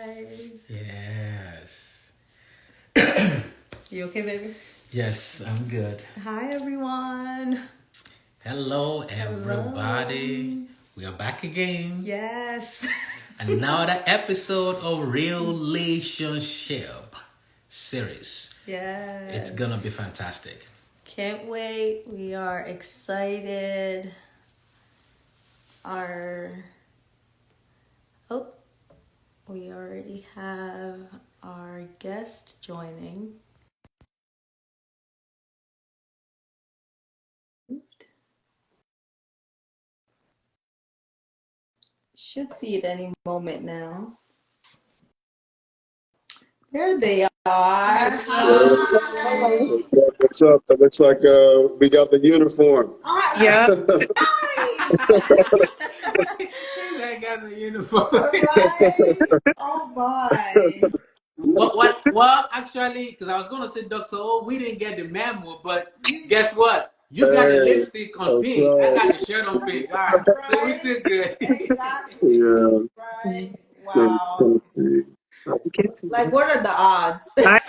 live. Yes. You okay, baby? Yes, I'm good. Hi, everyone. Hello, Hello. everybody. We are back again. Yes. Another episode of Real-Lationship Series. Yes. It's gonna be fantastic. Can't wait. We are excited. We already have our guest joining. Should see it any moment now. There they are. Hi. What's up? It looks like we got the uniform. Yeah. I got the uniform. All right. Oh my. Well, actually, because I was gonna say, Doctor O, we didn't get the memo, but guess what? You got the Hey, lipstick on that's pink. I right. got the shirt on pink. All right, so we still good. Exactly. Yeah. Right. Let Wow. me see. Like, what are the odds? I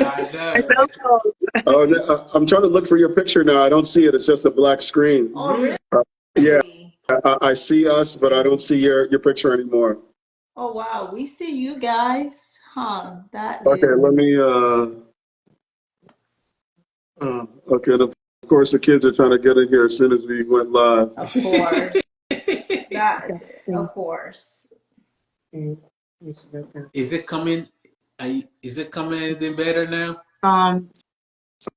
know. Oh, I'm trying to look for your picture now. I don't see it. It's just a black screen. Oh, really? Yeah, I see us, but I don't see your picture anymore. Oh, wow. We see you guys. Huh. That Okay, is, let me. Okay, and of course the kids are trying to get in here as soon as we went live. of course. That, of course. Is it coming? Is it coming anything better now?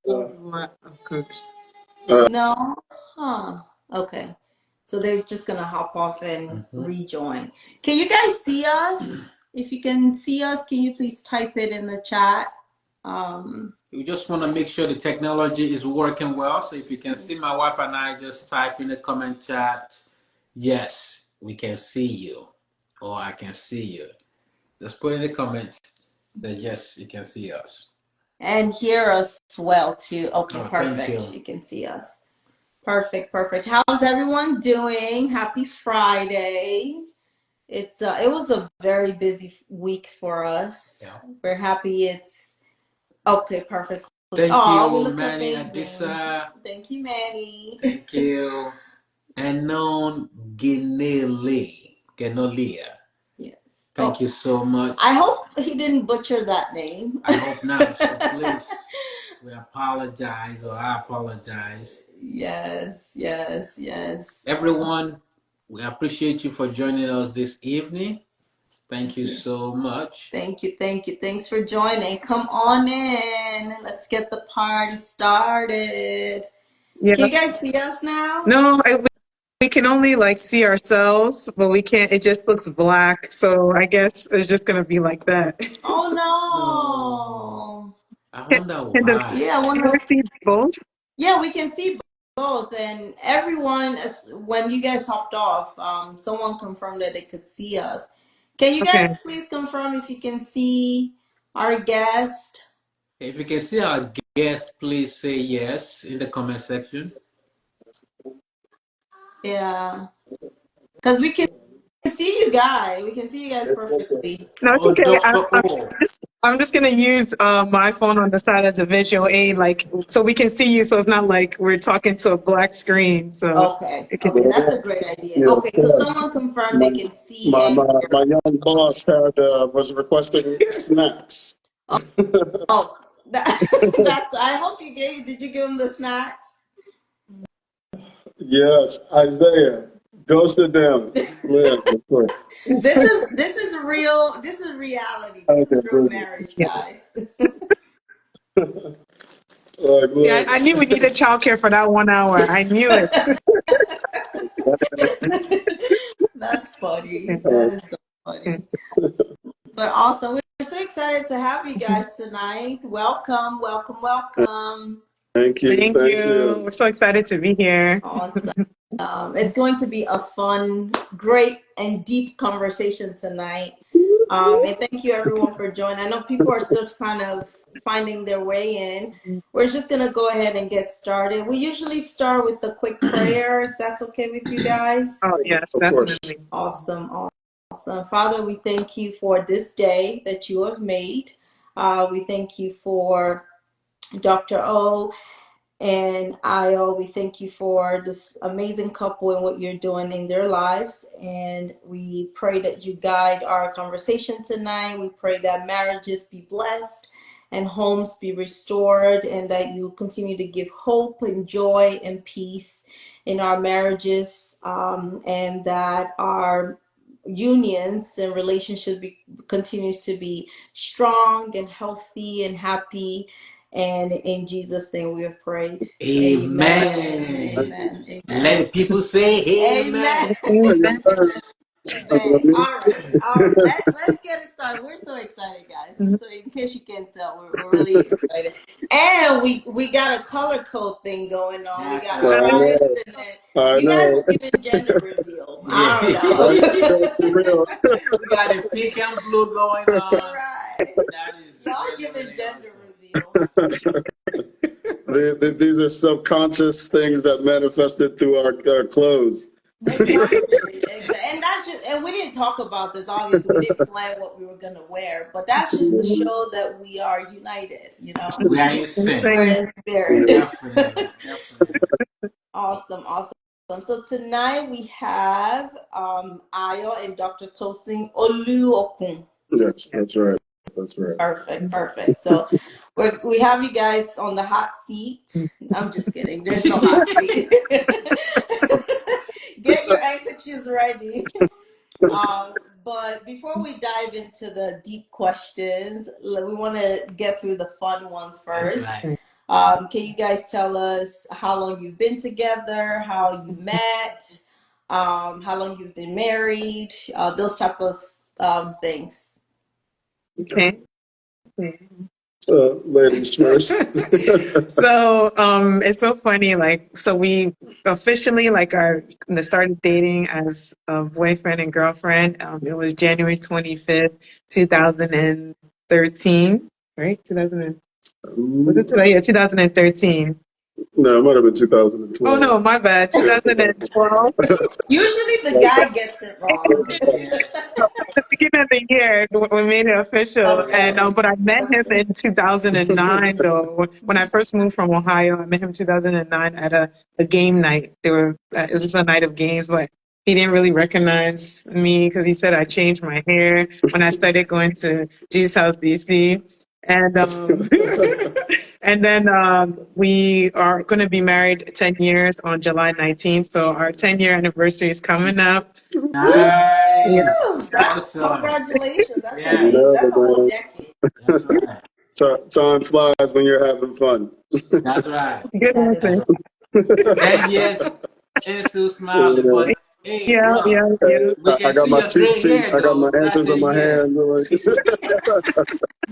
Of course. No? Huh. Okay. So they're just gonna hop off and rejoin. Can you guys see us? If you can see us, can you please type it in the chat? We just want to make sure the technology is working well. So if you can see my wife and I, just type in the comment chat, yes, we can see you, or I can see you. Just put in the comments that yes, you can see us. And hear us well too. Okay, Oh, perfect. thank you. You can see us. Perfect, perfect. How's everyone doing? Happy Friday. It was a very busy week for us. Yeah. We're happy it's okay, perfect. Thank Oh, we you, look Manny amazing. Adisa. Thank you, Manny. Thank you. Unknown Genelia. Yes. Thank you so much. I hope he didn't butcher that name. I hope not. So please, we apologize, or I apologize. Yes, yes, yes. Everyone, we appreciate you for joining us this evening. Thank you so much. Thank you, thank you. Thanks for joining. Come on in. Let's get the party started. Yeah. Can you guys see us now? No, we can only like see ourselves, but we can't. It just looks black. So I guess it's just gonna be like that. Oh No. I wonder Can why. yeah, I can wonder. we see both? Yeah, we can see both. And everyone, when you guys hopped off, someone confirmed that they could see us. Can you Okay. guys please confirm if you can see our guest? If you can see our guest, please say yes in the comment section. Yeah, because we can see you guys. We can see you guys perfectly. No, it's Oh, okay. Dr. O. I'm just gonna use my phone on the side as a visual aid, like so we can see you. So it's not like we're talking to a black screen. So Okay, it can. okay, that's a great idea. Yeah, Okay, so someone confirmed my, they can see and hear. my young boss was requesting snacks. Oh, that's. I hope you gave. Did you give him the snacks? Yes, Isaiah, go sit down. Yeah, of course. This is real. This is reality. This is Okay, real good. marriage, guys. Yeah, Look, I knew we needed childcare for that 1 hour. I knew it. That's funny. That is so funny. But also, we're so excited to have you guys tonight. Welcome, welcome, welcome. thank you, Thank thank you. you. We're so excited to be here. Awesome. It's going to be a fun, great, and deep conversation tonight. And thank you everyone for joining. I know people are still kind of finding their way in. We're just going to go ahead and get started. We usually start with a quick prayer, if that's okay with you guys. Oh yes, Of course. definitely. Awesome. Awesome. Father, we thank you for this day that you have made. We thank you for Dr. O and Io. We thank you for this amazing couple and what you're doing in their lives. And we pray that you guide our conversation tonight. We pray that marriages be blessed and homes be restored, and that you continue to give hope and joy and peace in our marriages, and that our unions and relationships continues to be strong and healthy and happy. And in Jesus' name we have prayed. Amen. Amen. Amen. Let Amen. the people say Amen. amen. Amen. All right. All right. Let's get it started. We're so excited, guys. We're so, in case you can't tell, we're really excited. And we got a color code thing going on. We That's got I right. stripes, know. and then I you guys know. are giving gender reveal. Yeah. I I don't know. know. For real. We got the pink and blue going on. Right. That is Y'all really, giving really gender awesome. reveal. These are subconscious things that manifested through our clothes. Exactly. And that's just, and we didn't talk about this. Obviously, we didn't plan what we were gonna wear, but that's just to show that we are united. We are in sync. We're in spirit. Definitely. Definitely. Awesome, awesome. So tonight we have Ayo and Dr. Tosin Oluokun. Yes, that's right. That's right. Perfect, perfect. So we have you guys on the hot seat. I'm just kidding. There's no hot seat. Get your handkerchiefs ready. But before we dive into the deep questions, we want to get through the fun ones That's first. right. Can you guys tell us how long you've been together, how you met, how long you've been married, those type of things? Okay. Ladies first. So it's so funny, like, so we officially like are started dating as a boyfriend and girlfriend. It was January 25th, 2013, right? 2000 was it today? Yeah, 2013. No, it might have been Oh 2012. no, my bad. 2012. Usually the guy gets it wrong. Yeah. The beginning of the year, we made it official, and Okay. but I met him in 2009. Though when I first moved from Ohio, I met him in 2009 at a game night. It was just a night of games, but he didn't really recognize me because he said I changed my hair when I started going to Jesus House DC, and and then we are going to be married 10 years on July 19th. So our 10-year anniversary is coming up. Yeah. Nice. That's Awesome. congratulations. That's You Yes. amazing. know, That's a whole decade. That's right. time flies when you're having fun. That's right. Good That is That's answer. true. right. 10 years and still smiling. Yeah. But hey, Yeah, bro, yeah, yeah. we I can got see my your cheat gray sheet. hair I got my though after answers the in my years. hand.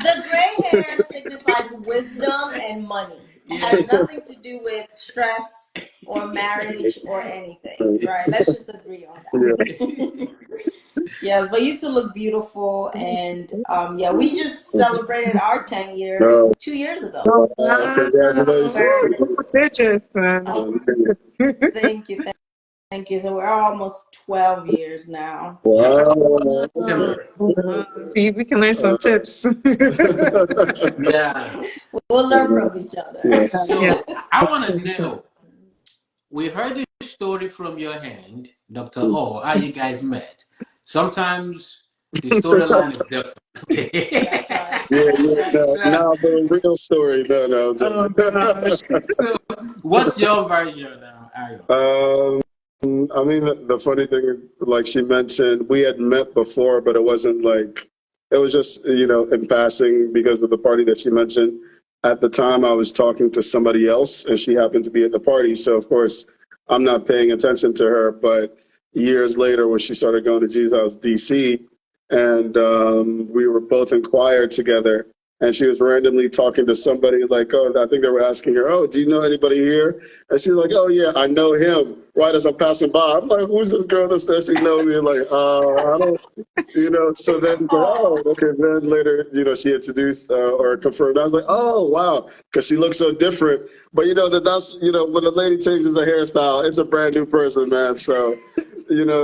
The gray hair signifies wisdom and money. It has Yes. nothing to do with stress or marriage or anything, right? Let's just agree on Yeah. that. Yeah, but you two look beautiful, and yeah, we just celebrated our 10 years No. 2 years ago. Oh, wow. Congratulations. We're, Double digits. oh, thank you, thank you. So we're almost 12 years now. Yeah. Wow. September. We can learn some tips. Yeah. We'll learn from each other. Yeah. Yeah. So I want to know. We heard the story from your hand, Dr. O, how you guys met. Sometimes the storyline is different. That's right. Yeah, That's yeah, right. no, so, now the real story. No, no. Oh, gosh. so what's your version now, Ayo? I mean, the funny thing, like she mentioned, we had met before, but it wasn't like, it was just, in passing because of the party that she mentioned. At the time, I was talking to somebody else and she happened to be at the party. So, of course, I'm not paying attention to her. But years later, when she started going to Jesus House DC, and we were both in choir together, and she was randomly talking to somebody like, oh, I think they were asking her, oh, do you know anybody here? And she's like, oh, yeah, I know him. Right as I'm passing by, I'm like, who's this girl that says she knows me? Like, I don't, so then, oh, okay. Then later, she introduced or confirmed. I was like, oh, wow, because she looks so different. But that's when a lady changes her hairstyle, it's a brand new person, man. So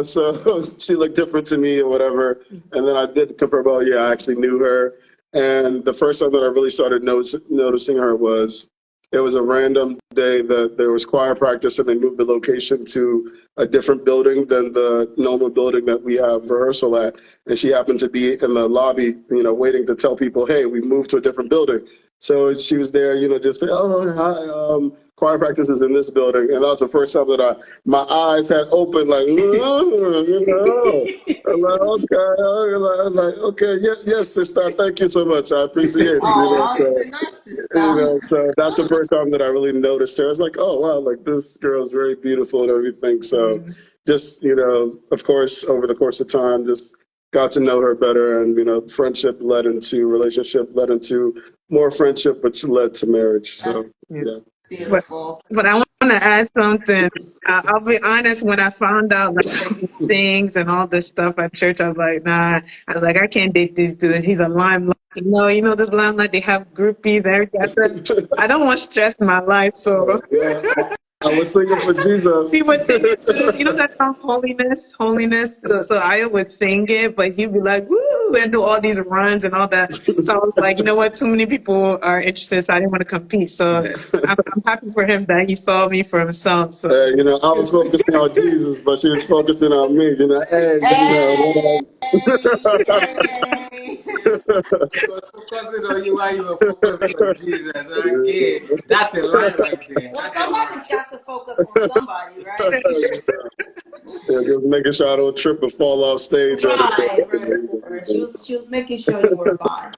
so she looked different to me or whatever. And then I did confirm, oh yeah, I actually knew her. And the first time that I really started noticing her was, it was a random day that there was choir practice and they moved the location to a different building than the normal building that we have rehearsal at. And she happened to be in the lobby, waiting to tell people, hey, we moved to a different building. So she was there, just say, oh, hi, choir practice is in this building. And that was the first time that my eyes had opened, like, I'm like, okay, yes, sister, thank you so much. I appreciate it. Oh, nice, sister. So that's the first time that I really noticed her. I was like, oh, wow, like this girl's very beautiful and everything. So just, of course, over the course of time, just got to know her better. And, friendship led into relationship, led into more friendship, which led to marriage. So, yeah. Beautiful. But I want to add something. I'll be honest, when I found out that he sings and all this stuff at church, I was like, nah. I was like, I can't date this dude. He's a limelight. This limelight, they have groupies, everything. I said, I don't want stress in my life, so. I was singing for Jesus. He would sing it too. That song, Holiness. So I would sing it, but he'd be like, woo, and do all these runs and all that. So I was like, you know what? Too many people are interested, so I didn't want to compete. So I'm happy for him that he saw me for himself. So I was focusing on Jesus, but she was focusing on me. She was focusing on you while you were focusing on Jesus. Okay, that's a line right there. Well, somebody's got to focus on somebody, right? Just making sure I don't trip and fall off stage. Right. She was making sure you were fine.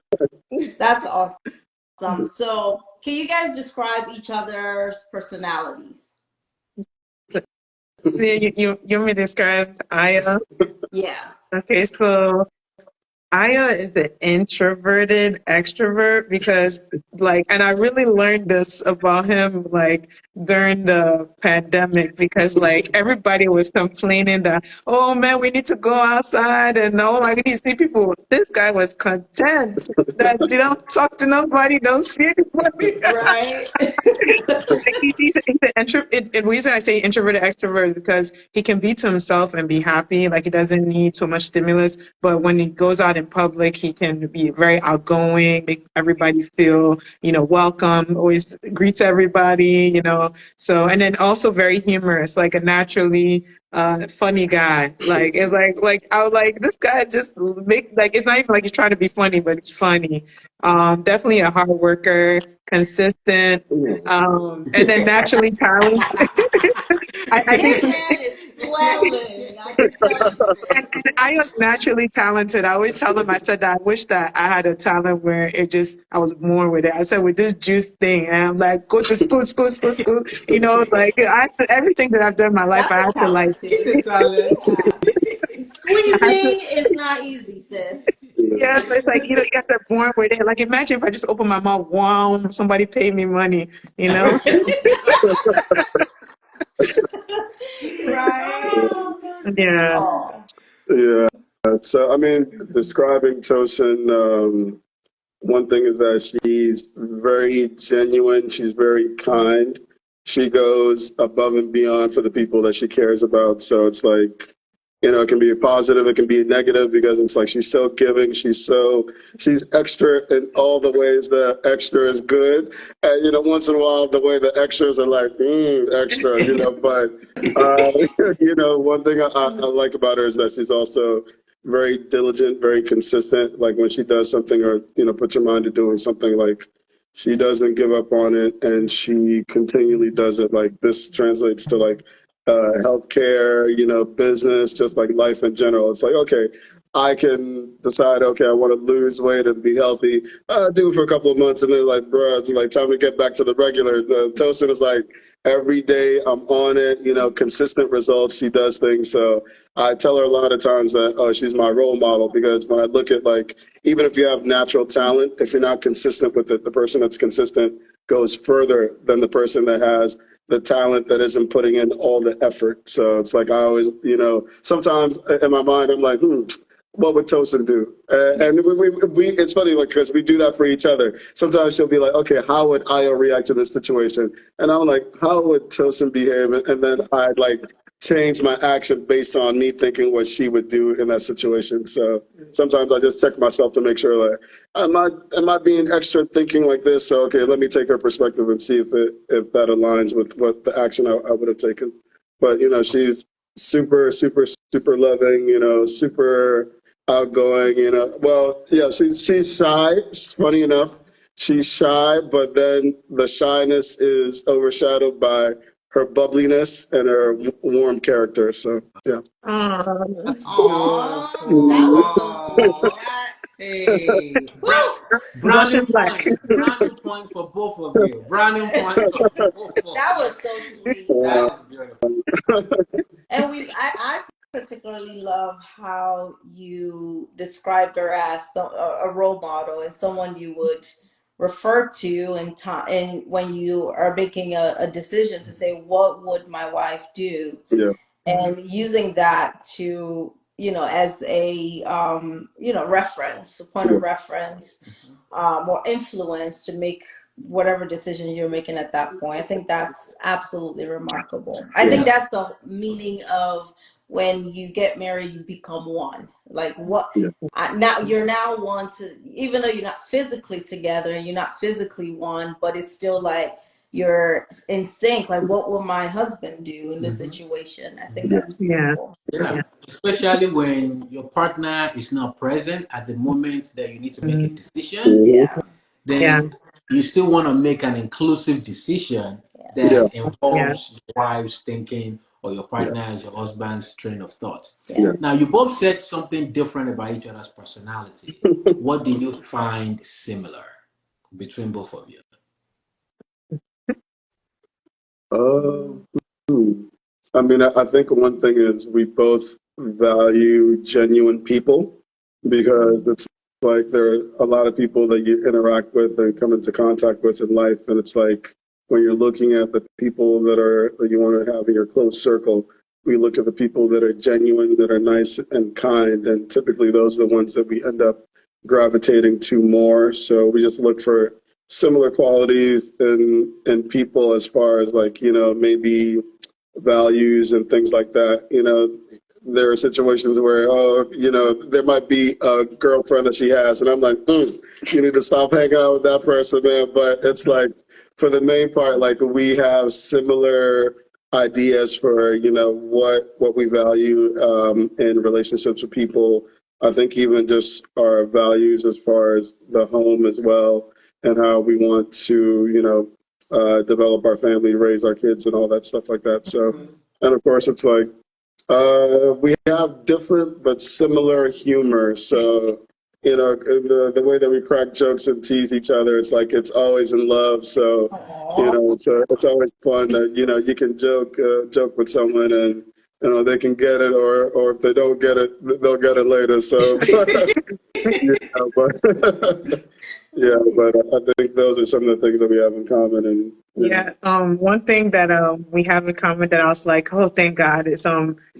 That's awesome. So, can you guys describe each other's personalities? So you want me to describe Aya? Yeah. Okay, so Aya is an introverted extrovert because and I really learned this about him during the pandemic because everybody was complaining that, oh man, we need to go outside and oh my goodness, see people. This guy was content that they don't talk to nobody, don't see anybody. Right. The reason I say introverted extrovert is because he can be to himself and be happy. He doesn't need so much stimulus. But when he goes out in public, he can be very outgoing, make everybody feel, welcome, always greets everybody, So, and then also very humorous, like a naturally funny guy. It's I was like, this guy just it's not even like he's trying to be funny, but it's funny. Definitely a hard worker, consistent, and then naturally talented. I think This man is swelling. I can tell you this. I was naturally talented. I always tell him, I said that I wish that I had a talent where I was born with it. I said, with this juice thing, and I'm like, go to school. Everything that I've done in my life, That's I had to It's a talent. Squeezing is not easy, sis. yeah, so it's you got that born with it. Imagine if I just open my mouth, wow, somebody pay me money, Right. Yeah. Oh. Yeah. So, describing Tosin, one thing is that she's very genuine. She's very kind. She goes above and beyond for the people that she cares about. So it's it can be a positive, it can be a negative because it's she's so giving. She's extra in all the ways that extra is good. And, once in a while, the way the extras are extra, but, one thing I like about her is that she's also very diligent, very consistent. When she does something or, puts her mind to doing something, she doesn't give up on it and she continually does it. This translates to healthcare, business, just life in general. It's okay, I can decide, okay, I want to lose weight and be healthy. Do it for a couple of months and then bro, it's time to get back to the regular. The Tosin is every day I'm on it, consistent results. She does things. So I tell her a lot of times that she's my role model because when I look at even if you have natural talent, if you're not consistent with it, the person that's consistent goes further than the person that has the talent that isn't putting in all the effort. So it's I always, sometimes in my mind, I'm what would Tosin do? And it's funny, because we do that for each other. Sometimes she'll be okay, how would Io react to this situation? And I'm how would Tosin behave? And then I'd change my action based on me thinking what she would do in that situation. So sometimes I just check myself to make sure, like, am I being extra thinking like this? So okay, let me take her perspective and see if that aligns with what the action I would have taken. But she's super, super, super loving. Super outgoing. Well, yeah, she's shy. Funny enough, she's shy, but then the shyness is overshadowed by her bubbliness and her warm character. So yeah. That's Aw, that was so sweet. beautiful. Hey, Woo! Blushing browning black. points. Browning point for both of you. Browning point for both of That you. was so sweet. That is beautiful. And I particularly love how you described her as a role model and someone you would refer to in time, and when you are making a decision to say, what would my wife do? Yeah. And using that to, as a, reference, a point Yeah. of reference, or influence to make whatever decision you're making at that point. I think that's absolutely remarkable. I think Yeah. that's the meaning of when you get married, you become one. Like what? Yeah. Now you're now one to, even though you're not physically together and you're not physically one, but it's still like you're in sync. Like, what will my husband do in this Mhm. situation? I think Yeah. that's Yeah. beautiful. Yeah. Especially when your partner is not present at the moment that you need to make a Mm, decision, Mhm. Yeah, yeah. then you still want to make an inclusive decision Yeah. that Yeah. involves your wife's thinking or your Yeah. partner's, your husband's train of thought. yeah. Yeah. Now, you both said something different about each other's personality. What do you find similar between both of you? Uh, hmm. I mean, I think one thing is we both value genuine people because it's like there are a lot of people that you interact with and come into contact with in life. And it's like when you're looking at the people that you want to have in your close circle, we look at the people that are genuine, that are nice and kind. And typically those are the ones that we end up gravitating to more. So we just look for similar qualities in people as far as like, maybe values and things like that. There are situations where, there might be a girlfriend that she has, and I'm like, you need to stop hanging out with that person, man. But it's like, for the main part, like we have similar ideas for, what we value in relationships with people. I think even just our values as far as the home as well, and how we want to, develop our family, raise our kids, and all that stuff like that. So, and of course, it's like we have different but similar humor. So, the way that we crack jokes and tease each other, it's like it's always in love. So, Aw. it's always fun that you can joke with someone and they can get it, or if they don't get it, they'll get it later. So, yeah, but yeah, but I think those are some of the things that we have in common, and Yeah. One thing that we have in common that I was like, oh, thank God, is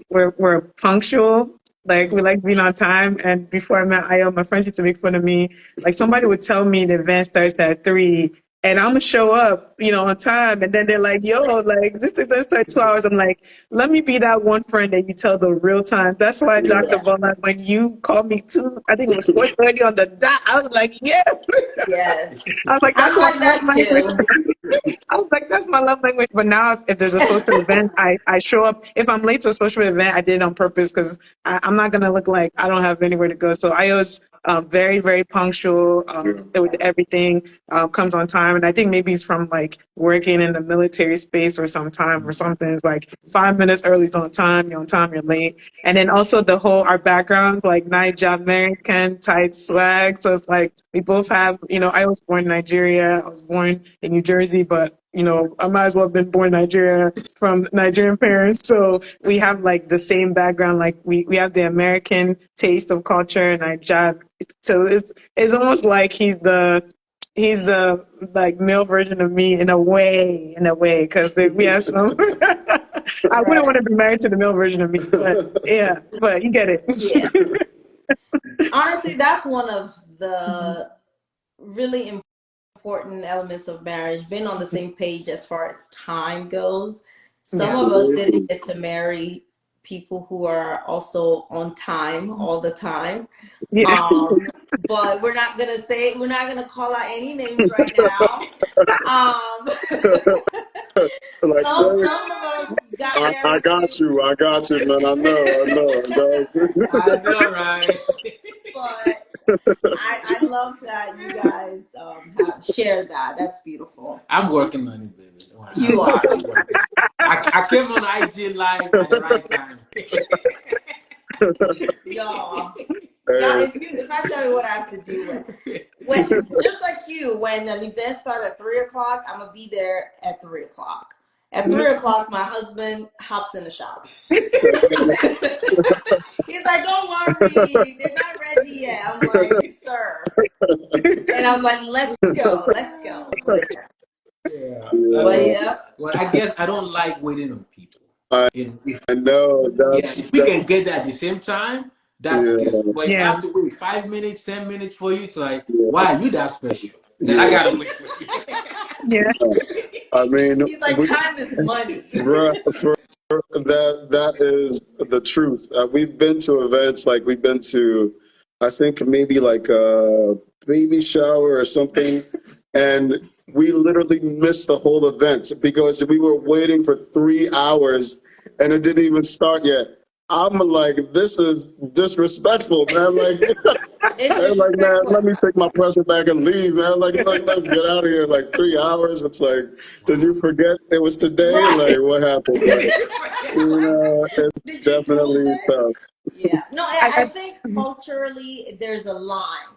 we're punctual. Like we like being on time. And before I met Ayo, my friends used to make fun of me. Like somebody would tell me the event starts at 3, and I'm gonna show up, on time. And then they're like, yo, like this is gonna start 2 hours. I'm like, let me be that one friend that you tell the real time. That's why yeah, Dr. Yeah. Bola, when you called me too, I think it was 4:30 on the dot. I was like, yeah. Yes. I was like, that's I'm my like love that language. too. I was like, that's my love language. But now, if there's a social event, I show up. If I'm late to a social event, I did it on purpose because I'm not going to look like I don't have anywhere to go. So I was very, very punctual with everything, comes on time. And I think maybe it's from like working in the military space for some time or something. It's like 5 minutes early is on time, you're late. And then also our backgrounds, like Niger American type swag. So it's like we both have, I was born in Nigeria. I was born in New Jersey, but I might as well have been born in Nigeria from Nigerian parents. So we have like the same background. Like we have the American taste of culture and Niger. So it's almost like he's the like male version of me in a way, because we have some. I wouldn't want Right. to be married to the male version of me, but yeah, but you get Yeah. it. Honestly, that's one of the really important elements of marriage, being on the same page as far as time goes. Some Yeah. of us didn't get to marry people who are also on time all the time. Yeah. But we're not gonna call out any names right now. Um, Like, some of us got I married got to, you. I got you, man. I know. I know, right? but I love that you guys have shared that. That's beautiful. I'm working on it, baby. Don't worry. You are. I'm working. I came on IG live at the right time. Y'all. Y'all, Hey, if I tell you what I have to do when just like you, when an event starts at 3 o'clock, I'm gonna be there at 3 o'clock. At 3 o'clock, my husband hops in the shower. He's like, "Don't worry, they're not ready yet." I'm like, "Sir," and I'm like, let's go." Yeah. But yeah, yeah, Well, I guess I don't like waiting on people. I If I know. Yeah, if we can get that at the same time, that's good. Yeah, But if I Yeah. have to wait 5 minutes, 10 minutes for you, it's like, yeah, why are you that special? That I yeah. gotta wait for you. Yeah. I mean, he's like, we, "Time is money." bruh, for that is the truth. We've been to events like we've been to, I think maybe like a baby shower or something, and we literally missed the whole event because we were waiting for 3 hours and it didn't even start yet. I'm like, this is disrespectful, man. Like, It's I'm like, man, disrespectful. let me take my present back and leave, man. Like, let's get out of here. Like 3 hours. It's like, did you forget it was today? Right. Like, what happened? Like, it's Did you prove definitely it? tough. Yeah. No, I I, think culturally there's a line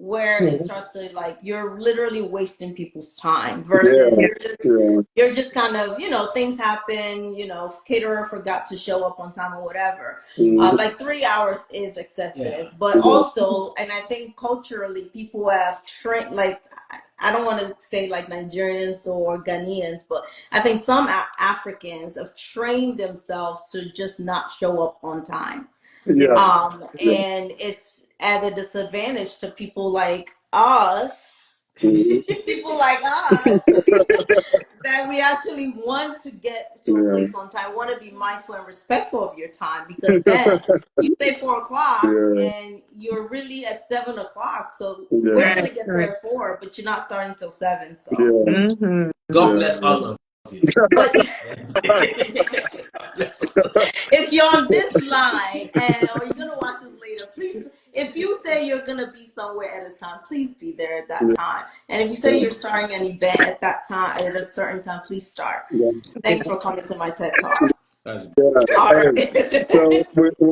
where yeah. it starts to like you're literally wasting people's time Yeah, versus Yeah. yeah, you're just kind of, things happen, caterer forgot to show up on time or whatever. mm, Like 3 hours is Yeah. excessive, but yeah, also, and I think culturally people have trained, like, I don't want to say like Nigerians or Ghanaians, but I think some Africans have trained themselves to just not show up on time. yeah, yeah. And it's at a disadvantage to people like us, Mhm. people like us, that we actually want to get to a Yeah, place on time, want to be mindful and respectful of your time, because then you say 4 o'clock yeah, and you're really at 7 o'clock. So yeah, we're gonna Right. get there Right. at 4, but you're not starting till 7. So, yeah, Mm-hmm. God yeah. bless all of you. but God bless all of if you're on this line or you're gonna watch this later, please, if you say you're gonna be somewhere at a time, please be there at that time. And if you say you're starting an event at that time, at a certain time, please start. Yeah. Thanks for coming to my TED Talk. That's Yeah. All Hey, right. so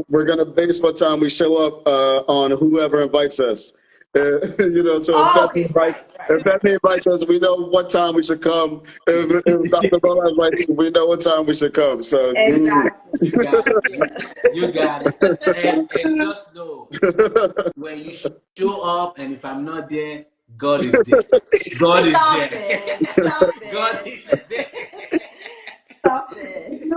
we're gonna base what time we show up on whoever invites us. So Oh, okay, right, If right. Bethany invites us, we know what time we should come. If Dr. Bola invites us, we know what time we should come. So, Exactly. You got it. Yeah. You got it. And just know when you show up, and if I'm not there, God is there. God is Stop there. it. Stop God it. is there. Stop it.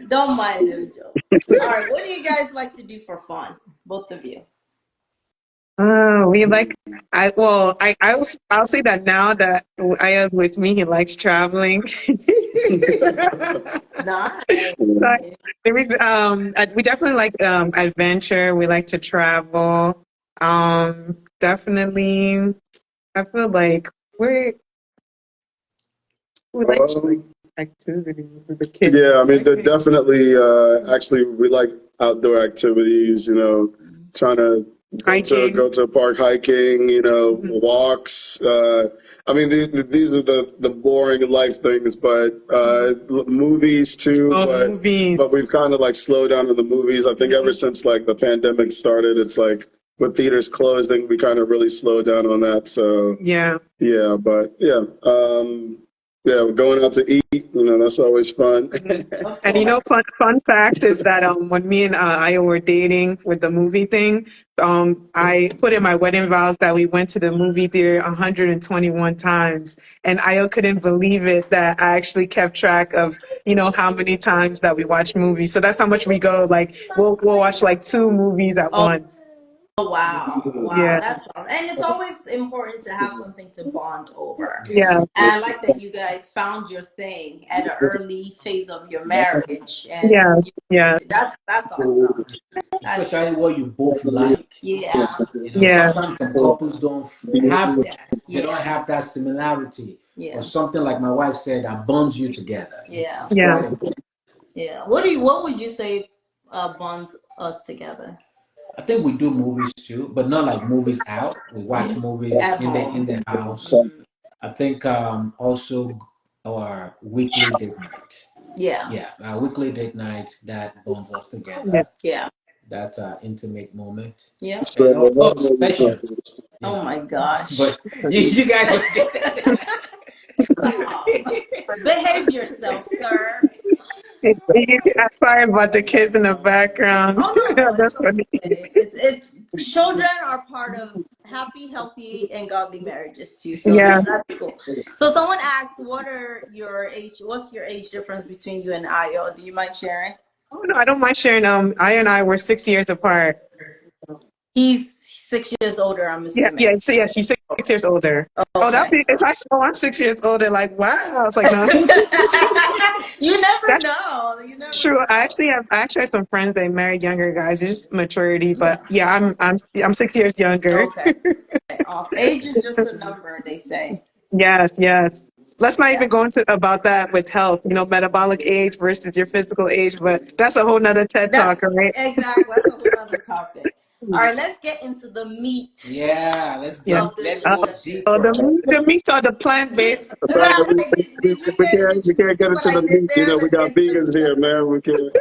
Don't mind him, Joe. All right. What do you guys like to do for fun? Both of you. We like. I'll say that now that Aya's with me, he likes traveling. Nice. Like, we definitely like adventure. We like to travel. Definitely. I feel like we like um, activities with the kids. yeah, I mean, definitely. Actually, we like outdoor activities. Trying to Hiking. go to a park, hiking. Mhm. Walks. I mean, these are the boring life things, but movies too. Oh, But movies. we've kind of like slowed down in the movies. I think ever since like the pandemic started, it's like with theaters closing, we kind of really slowed down on that. So Yeah. yeah, but yeah. Yeah, we're going out to eat. That's always fun. Of And course. fun fact is that when me and Aya were dating with the movie thing, I put in my wedding vows that we went to the movie theater 121 times, and Aya couldn't believe it that I actually kept track of how many times that we watch movies. So that's how much we go. Like we'll watch like two movies at Oh, once. Oh wow, wow, Yeah, that's awesome. And it's always important to have something to bond over. yeah, And I like that you guys found your thing at an early phase of your marriage, and yeah, yeah, that's awesome. That's Especially what you both like. yeah, yeah, Sometimes some couples don't have that. They don't yeah, have that similarity or yeah, something like my wife said that bonds you together. yeah, It's yeah. quite important. yeah. What would you say bonds us together? I think we do movies too, but not like movies out. We watch movies At in the home? house. Mhm. I think also our weekly date night. Yeah, Yeah, our weekly date night that bonds us Yeah. together. yeah, That intimate moment, yeah. and of course sessions. You Oh know, my gosh. but you guys would Stop. Behave yourself, sir. You can ask sorry about the kids in the background. Oh no, no, it's That's funny. okay. It's children are part of happy, healthy, and godly marriages too. So Yeah. that's cool. So someone asks, "What are your age? What's your age difference between you and Ayo? Do you mind sharing?" Oh no, I don't mind sharing. I and I were 6 years apart. He's 6 years older, I'm Yeah, assuming. yeah. So yes, he's 6 years older. Oh, that Okay. be if I say, oh, I'm 6 years older, like wow. It's like no, You never that's know. You never true. know. I actually have some friends that married younger guys. It's just maturity. Yeah. But yeah, I'm 6 years younger. Okay. Awesome. Age is just a number, they say. Yes, yes. Let's not Yeah. even go into about that with health, metabolic age versus your physical age, but that's a whole nother TED That's talk, right? exactly. That's a whole other topic. All right, let's get into the meat yeah. Yeah. of this Let's go discussion. Oh, deeper. the meats are the plant based. Right? Did you hear? Did We you can't see get what into I the did meat. You there? know, we Let's got get into the vegans meat here, of man. We can't.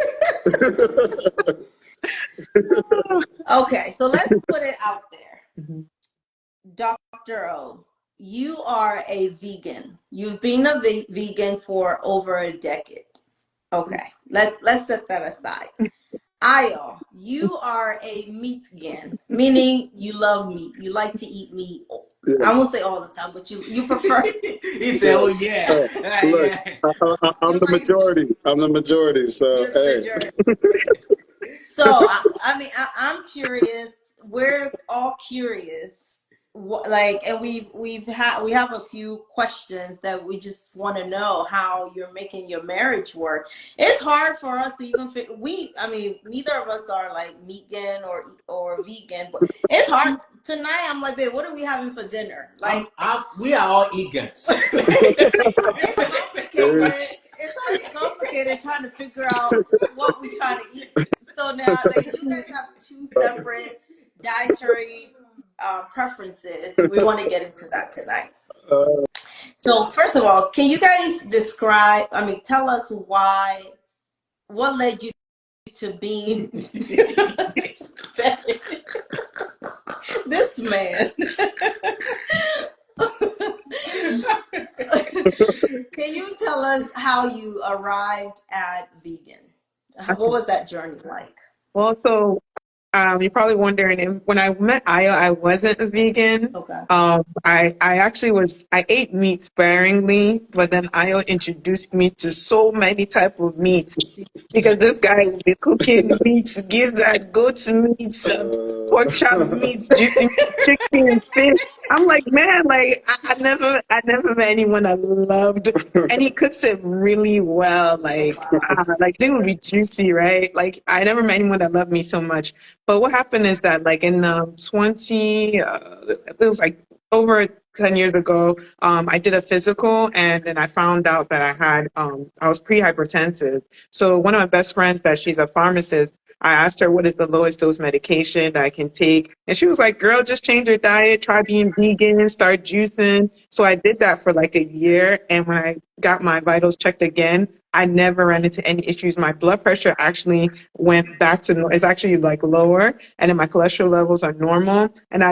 it. Okay, so let's put it out there. Mhm. Dr. O, you are a vegan. You've been a vegan for over a decade. Okay, let's set that aside. Ayo, you are a meat gan, meaning you love meat. You like to eat meat. I won't say all the time, but you prefer. He said, "Oh yeah, Look, yeah." I'm You the like meat. majority. I'm the majority. So, You're the hey. majority. So I mean, I'm curious. We're all curious. And we have a few questions that we just want to know how you're making your marriage work. It's hard for us to even fit. I mean, neither of us are like vegan or vegan, but it's hard. Tonight, I'm like, babe, what are we having for dinner? Like, We are all eagles. it's complicated. It's, It's already complicated trying to figure out what we're trying to eat. So now, like, you guys have two separate dietary preferences. We want to get into that tonight. uh, So, first of all, can you guys tell us what led you to being this man? Can you tell us how you arrived at vegan? What was that journey like? Well, so you're probably wondering, when I met Aya, I wasn't a vegan. Okay. I actually I ate meat sparingly, but then Aya introduced me to so many type of meats because this guy will be cooking meats, gizzard, goat's meats, pork chop meats, juicy meat, chicken, fish. I'm like, man, like I never met anyone I loved, and he cooks it really well. Like they would be juicy, right? Like I never met anyone that loved me so much. But what happened is that, like in it was like over 10 years ago, I did a physical, and then I found out that I was pre-hypertensive. So one of my best friends, that she's a pharmacist, I asked her what is the lowest dose medication that I can take. And she was like, girl, just change your diet, try being vegan, start juicing. So I did that for like a year. And when I got my vitals checked again, I never ran into any issues. My blood pressure actually went back to, it's actually like lower, and then my cholesterol levels are normal. And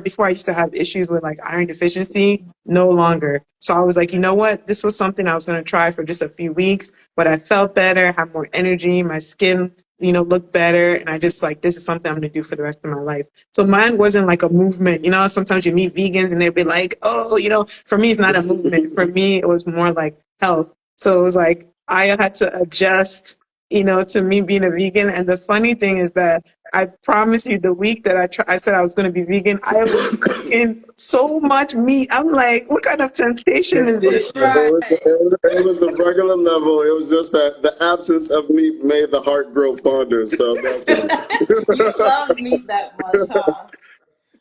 before I used to have issues with like iron deficiency, no longer. So I was like, you know what? This was something I was going to try for just a few weeks, but I felt better, had more energy, my skin, looked better. And I just like, this is something I'm going to do for the rest of my life. So mine wasn't like a movement. Sometimes you meet vegans and they'll be like, oh, for me, it's not a movement. For me, it was more like health. So it was like, I had to adjust, to me being a vegan. And the funny thing is that I promise you, the week that I said I was going to be vegan, I was cooking so much meat. I'm like, what kind of temptation is this? Right. It was the regular level. It was just that the absence of meat made the heart grow fonder. So that's You love meat that much, huh?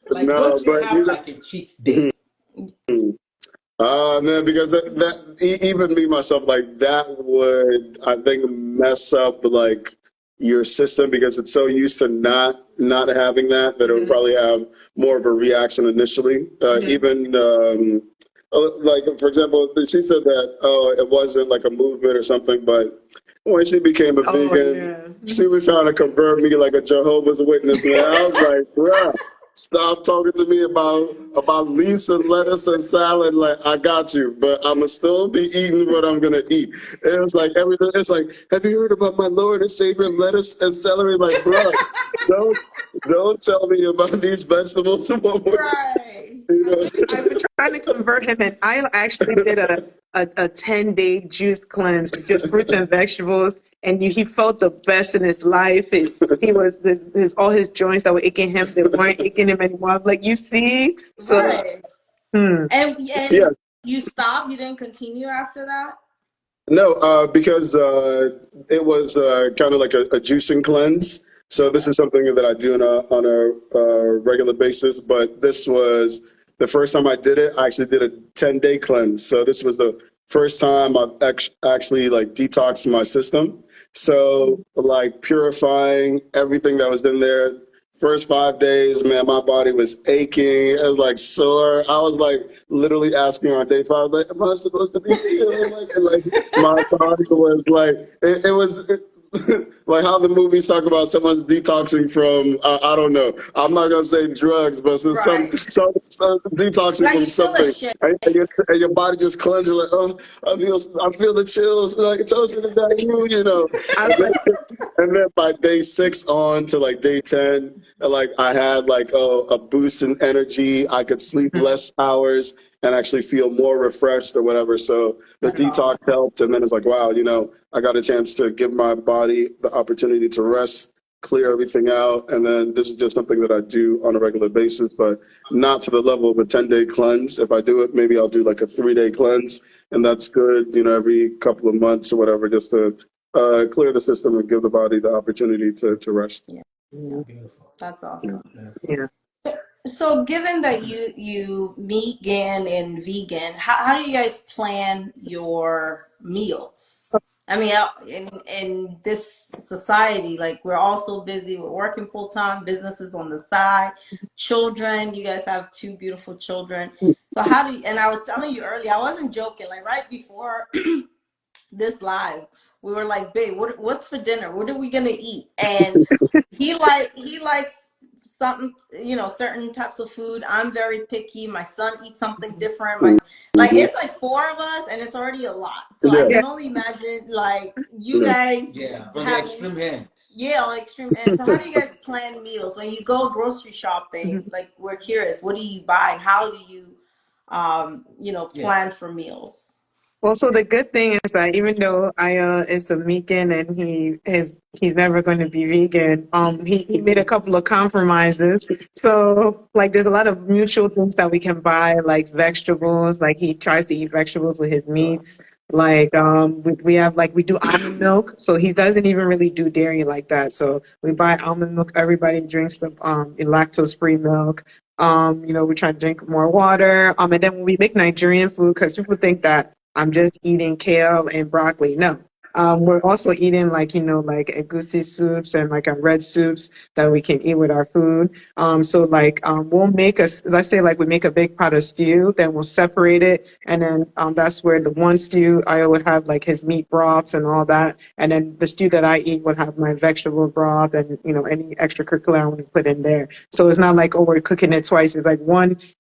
Like, no, don't you but have like a cheat day? man, because even me myself, like that would I think mess up like your system because it's so used to not having that it would probably have more of a reaction initially. Even like for example, she said that it wasn't like a movement or something, but when she became a Oh, vegan, yeah. she was trying to convert me like a Jehovah's Witness, man. I was like, bruh. Stop talking to me about leaves and lettuce and salad. Like I got you, but I'ma still be eating what I'm gonna eat. It was like everything. It's like, have you heard about my Lord and Savior lettuce and celery? Like, bro, don't tell me about these vegetables one more time. Right. You know? I've been trying to convert him, and I actually did a 10-day juice cleanse with just fruits and vegetables, and he felt the best in his life. And he was all his joints that were aching him, they weren't aching him anymore. I'm like, you see, so Right. hmm. Yeah. And you stopped. You didn't continue after that. No, because it was kind of like a juicing cleanse. So this is something that I do on a regular basis. But this was the first time I did it. I actually did a 10-day cleanse. So this was the first time I've actually like detoxed my system. So like purifying everything that was in there. First 5 days, man, my body was aching. It was like sore. I was like literally asking on day 5, like, am I supposed to be feeling like my body was like, it was like how the movies talk about someone's detoxing from, I don't know. I'm not going to say drugs, but Right. some detoxing Like from you feel a something. shake. And your body just cleanses like, oh, I feel the chills. Like, Tosin, is that you? I was like, And then by day 6 on to like day 10, like I had like a boost in energy. I could sleep less hours and actually feel more refreshed or whatever. So the That's detox awesome. helped. And then it's like, wow, I got a chance to give my body the opportunity to rest, clear everything out. And then this is just something that I do on a regular basis, but not to the level of a 10-day cleanse. If I do it, maybe I'll do like a 3-day cleanse. And that's good, every couple of months or whatever, just to clear the system and give the body the opportunity to rest. Yeah. Beautiful. That's awesome. yeah. So, given that you vegan and vegan, how do you guys plan your meals? I mean, in this society, like we're all so busy. We're working full time, businesses on the side, children. You guys have 2 beautiful children. So how do you? And I was telling you earlier, I wasn't joking. Like right before this live, we were like, babe, what's for dinner? What are we gonna eat? And he likes something, certain types of food. I'm very picky. My son eats something different. Like it's like 4 of us and it's already a lot. So I Yeah. can only imagine like you Yeah. guys Yeah, on the having, extreme end. yeah, on extreme end. So how do you guys plan meals when you go grocery shopping? Like we're curious, what do you buy and how do you Yeah. plan for meals? Well, so the good thing is that even though Aya is a vegan and he's never going to be vegan, he made a couple of compromises. So like there's a lot of mutual things that we can buy, like vegetables. Like he tries to eat vegetables with his meats. Like we have like we do almond milk, so he doesn't even really do dairy like that. So we buy almond milk. Everybody drinks the lactose free milk. We try to drink more water. And then when we make Nigerian food, because people think that I'm just eating kale and broccoli. No. We're also eating like egusi soups and like red soups that we can eat with our food. So we'll make let's say like we make a big pot of stew, then we'll separate it. And then that's where the one stew, I would have like his meat broths and all that. And then the stew that I eat would have my vegetable broth and, any extracurricular I want to put in there. So it's not like, oh, we're cooking it twice. It's like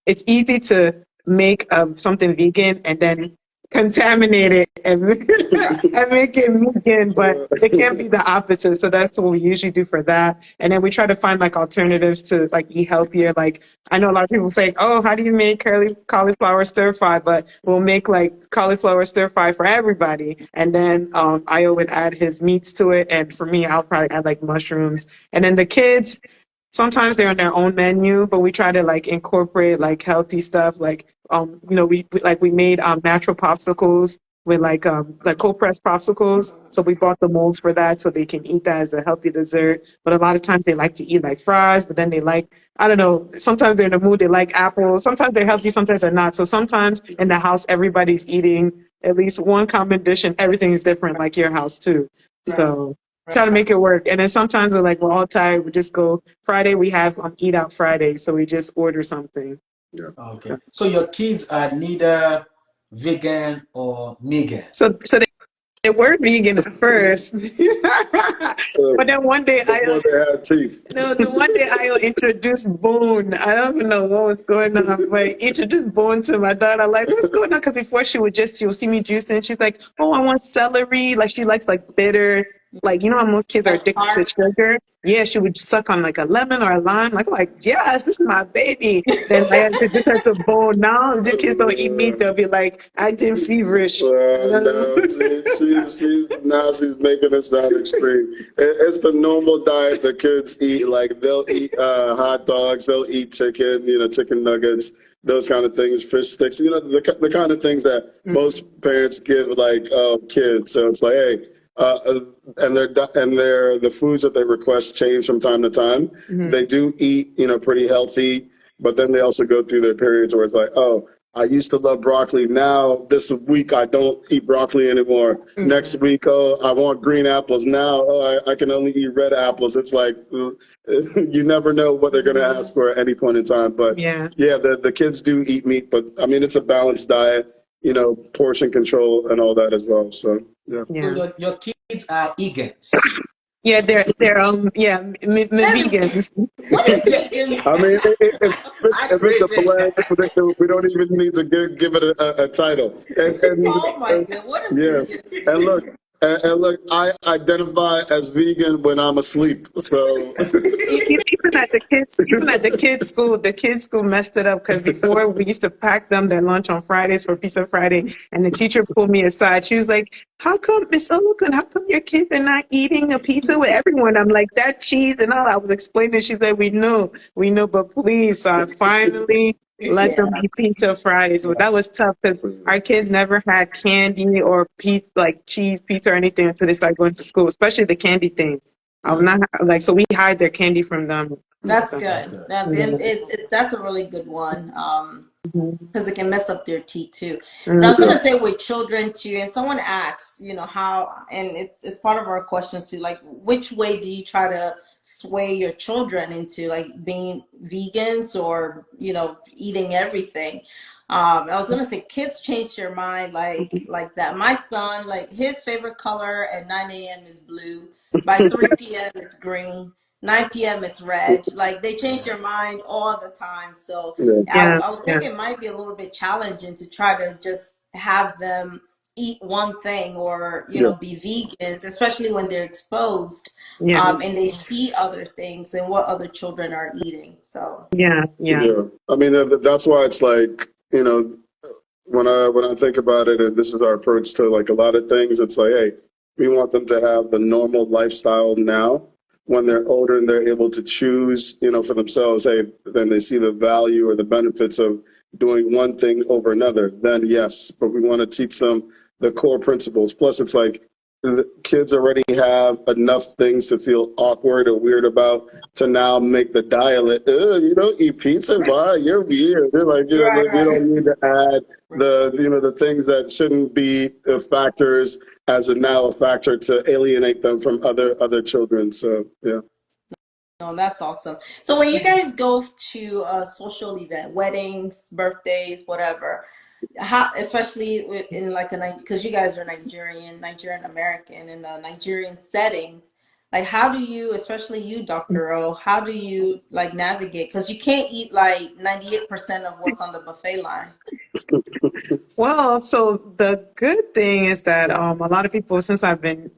it's easy to make something vegan and then contaminate it and, and make it vegan, but it can't be the opposite. So that's what we usually do for that. And then we try to find like alternatives to like eat healthier. Like I know a lot of people say, oh, how do you make cauliflower stir fry? But we'll make like cauliflower stir fry for everybody. And then Io would add his meats to it. And for me, I'll probably add like mushrooms. And then the kids, sometimes they're on their own menu, but we try to like incorporate like healthy stuff. Like, we made natural popsicles with like cold pressed popsicles. So we bought the molds for that so they can eat that as a healthy dessert. But a lot of times they like to eat like fries, but then they like, I don't know, sometimes they're in the mood, they like apples. Sometimes they're healthy, sometimes they're not. So sometimes in the house, everybody's eating at least one common dish and everything's different like your house too. So try to make it work. And then sometimes we're all tired. We just go Friday. We have Eat Out Friday, so we just order something. Yeah. Okay. So your kids are neither vegan or megan. So they were vegan at first, but then one day Before they had teeth. the one day I introduced bone. I don't even know what was going on, but introduced bone to my daughter. Like, what's going on? Because before she'll see me juicing. She's like, oh, I want celery. Like she likes like bitter. Like, you know how most kids are addicted to sugar? Yeah, she would suck on like a lemon or a lime. Like, yes, this is my baby. Then I introduced her to bone. Now these kids don't eat meat. They'll be like acting feverish. No, now she's making it sound extreme. It's the normal diet the kids eat. Like they'll eat hot dogs, they'll eat chicken, chicken nuggets, those kind of things, fish sticks, the kind of things that most parents give like kids. So it's like, hey, and the foods that they request change from time to time. They do eat, pretty healthy, but then they also go through their periods where it's like, oh, I used to love broccoli. Now this week I don't eat broccoli anymore. Next week, oh, I want green apples. Now I can only eat red apples. It's like you never know what they're going to ask for at any point in time. But Yeah. the kids do eat meat, but I mean it's a balanced diet, portion control and all that as well. So yeah. So your kids are vegans. Yeah, they're vegans. What is vegan? I mean, I if it's a created blend, we don't even need to give it a title. Oh my god, what is Yes, vegan? and look, I identify as vegan when I'm asleep. So Even at the kids school messed it up because before we used to pack them their lunch on Fridays for Pizza Friday, and the teacher pulled me aside. She was like, "How come, Miss Olukun? How come your kids are not eating a pizza with everyone?" I'm like, "That cheese and all." I was explaining. She said, we know, but please." So I finally let them Yeah. eat Pizza Fridays. But that was tough because our kids never had candy or pizza, like cheese pizza or anything until they started going to school, especially the candy thing. I'm not like, so we hide their candy from them. That's That's good. good. That's that's a really good one. Because it can mess up their teeth too. And I was yeah, gonna say with children too, and someone asked, how, and it's part of our questions too, like which way do you try to sway your children into like being vegans or eating everything? I was gonna say kids change your mind like that. My son, like his favorite color at 9 a.m. is blue. By 3 p.m. it's green. 9 p.m. it's red. Like they change their mind all the time. So yeah, I, Yeah, I was yeah, thinking it might be a little bit challenging to try to just have them eat one thing or yeah. be vegans, especially when they're exposed yeah, and they see other things and what other children are eating. So yeah. Yeah, I mean that's why it's like when I think about it, and this is our approach to like a lot of things. It's like, hey, we want them to have the normal lifestyle now. When they're older and they're able to choose, for themselves, hey, then they see the value or the benefits of doing one thing over another. Then yes, but we want to teach them the core principles. Plus, it's like the kids already have enough things to feel awkward or weird about to now make the dialect. You don't eat pizza? Why? You're weird. They're like, right, we right. don't need to add the things that shouldn't be factors as now a factor to alienate them from other children. So yeah. No, that's awesome. So when you guys go to a social event, weddings, birthdays, whatever, how, especially in like because you guys are Nigerian American in a Nigerian settings, like how do you, especially you, Dr. O, how do you like navigate? Because you can't eat like 98% of what's on the buffet line. Well, so the good thing is that a lot of people, since I've been,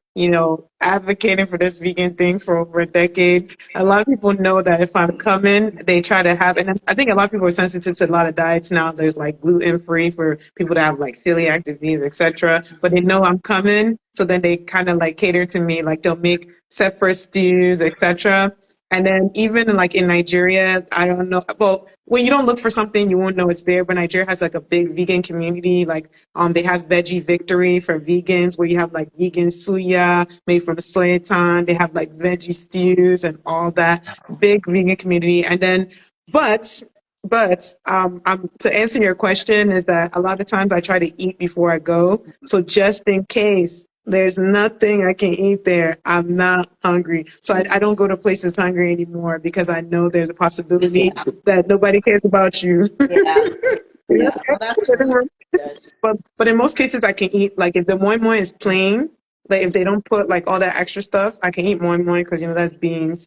advocating for this vegan thing for over a decade, a lot of people know that if I'm coming, they try to have, and I think a lot of people are sensitive to a lot of diets now. There's like gluten free for people that have like celiac disease, etc. But they know I'm coming, so then they kind of like cater to me, like they'll make separate stews, etc. And then even like in Nigeria, I don't know. Well, when you don't look for something, you won't know it's there. But Nigeria has like a big vegan community. Like, they have Veggie Victory for vegans, where you have like vegan suya made from soyatan. They have like veggie stews and all that. Big vegan community. And then, but to answer your question is that a lot of times I try to eat before I go. So just in case there's nothing I can eat there, I'm not hungry. So I don't go to places hungry anymore because I know there's a possibility that nobody cares about you. Yeah. Yeah. Well, that's really good. But in most cases I can eat, like if the moi moi is plain, like if they don't put like all that extra stuff, I can eat moi moi because that's beans.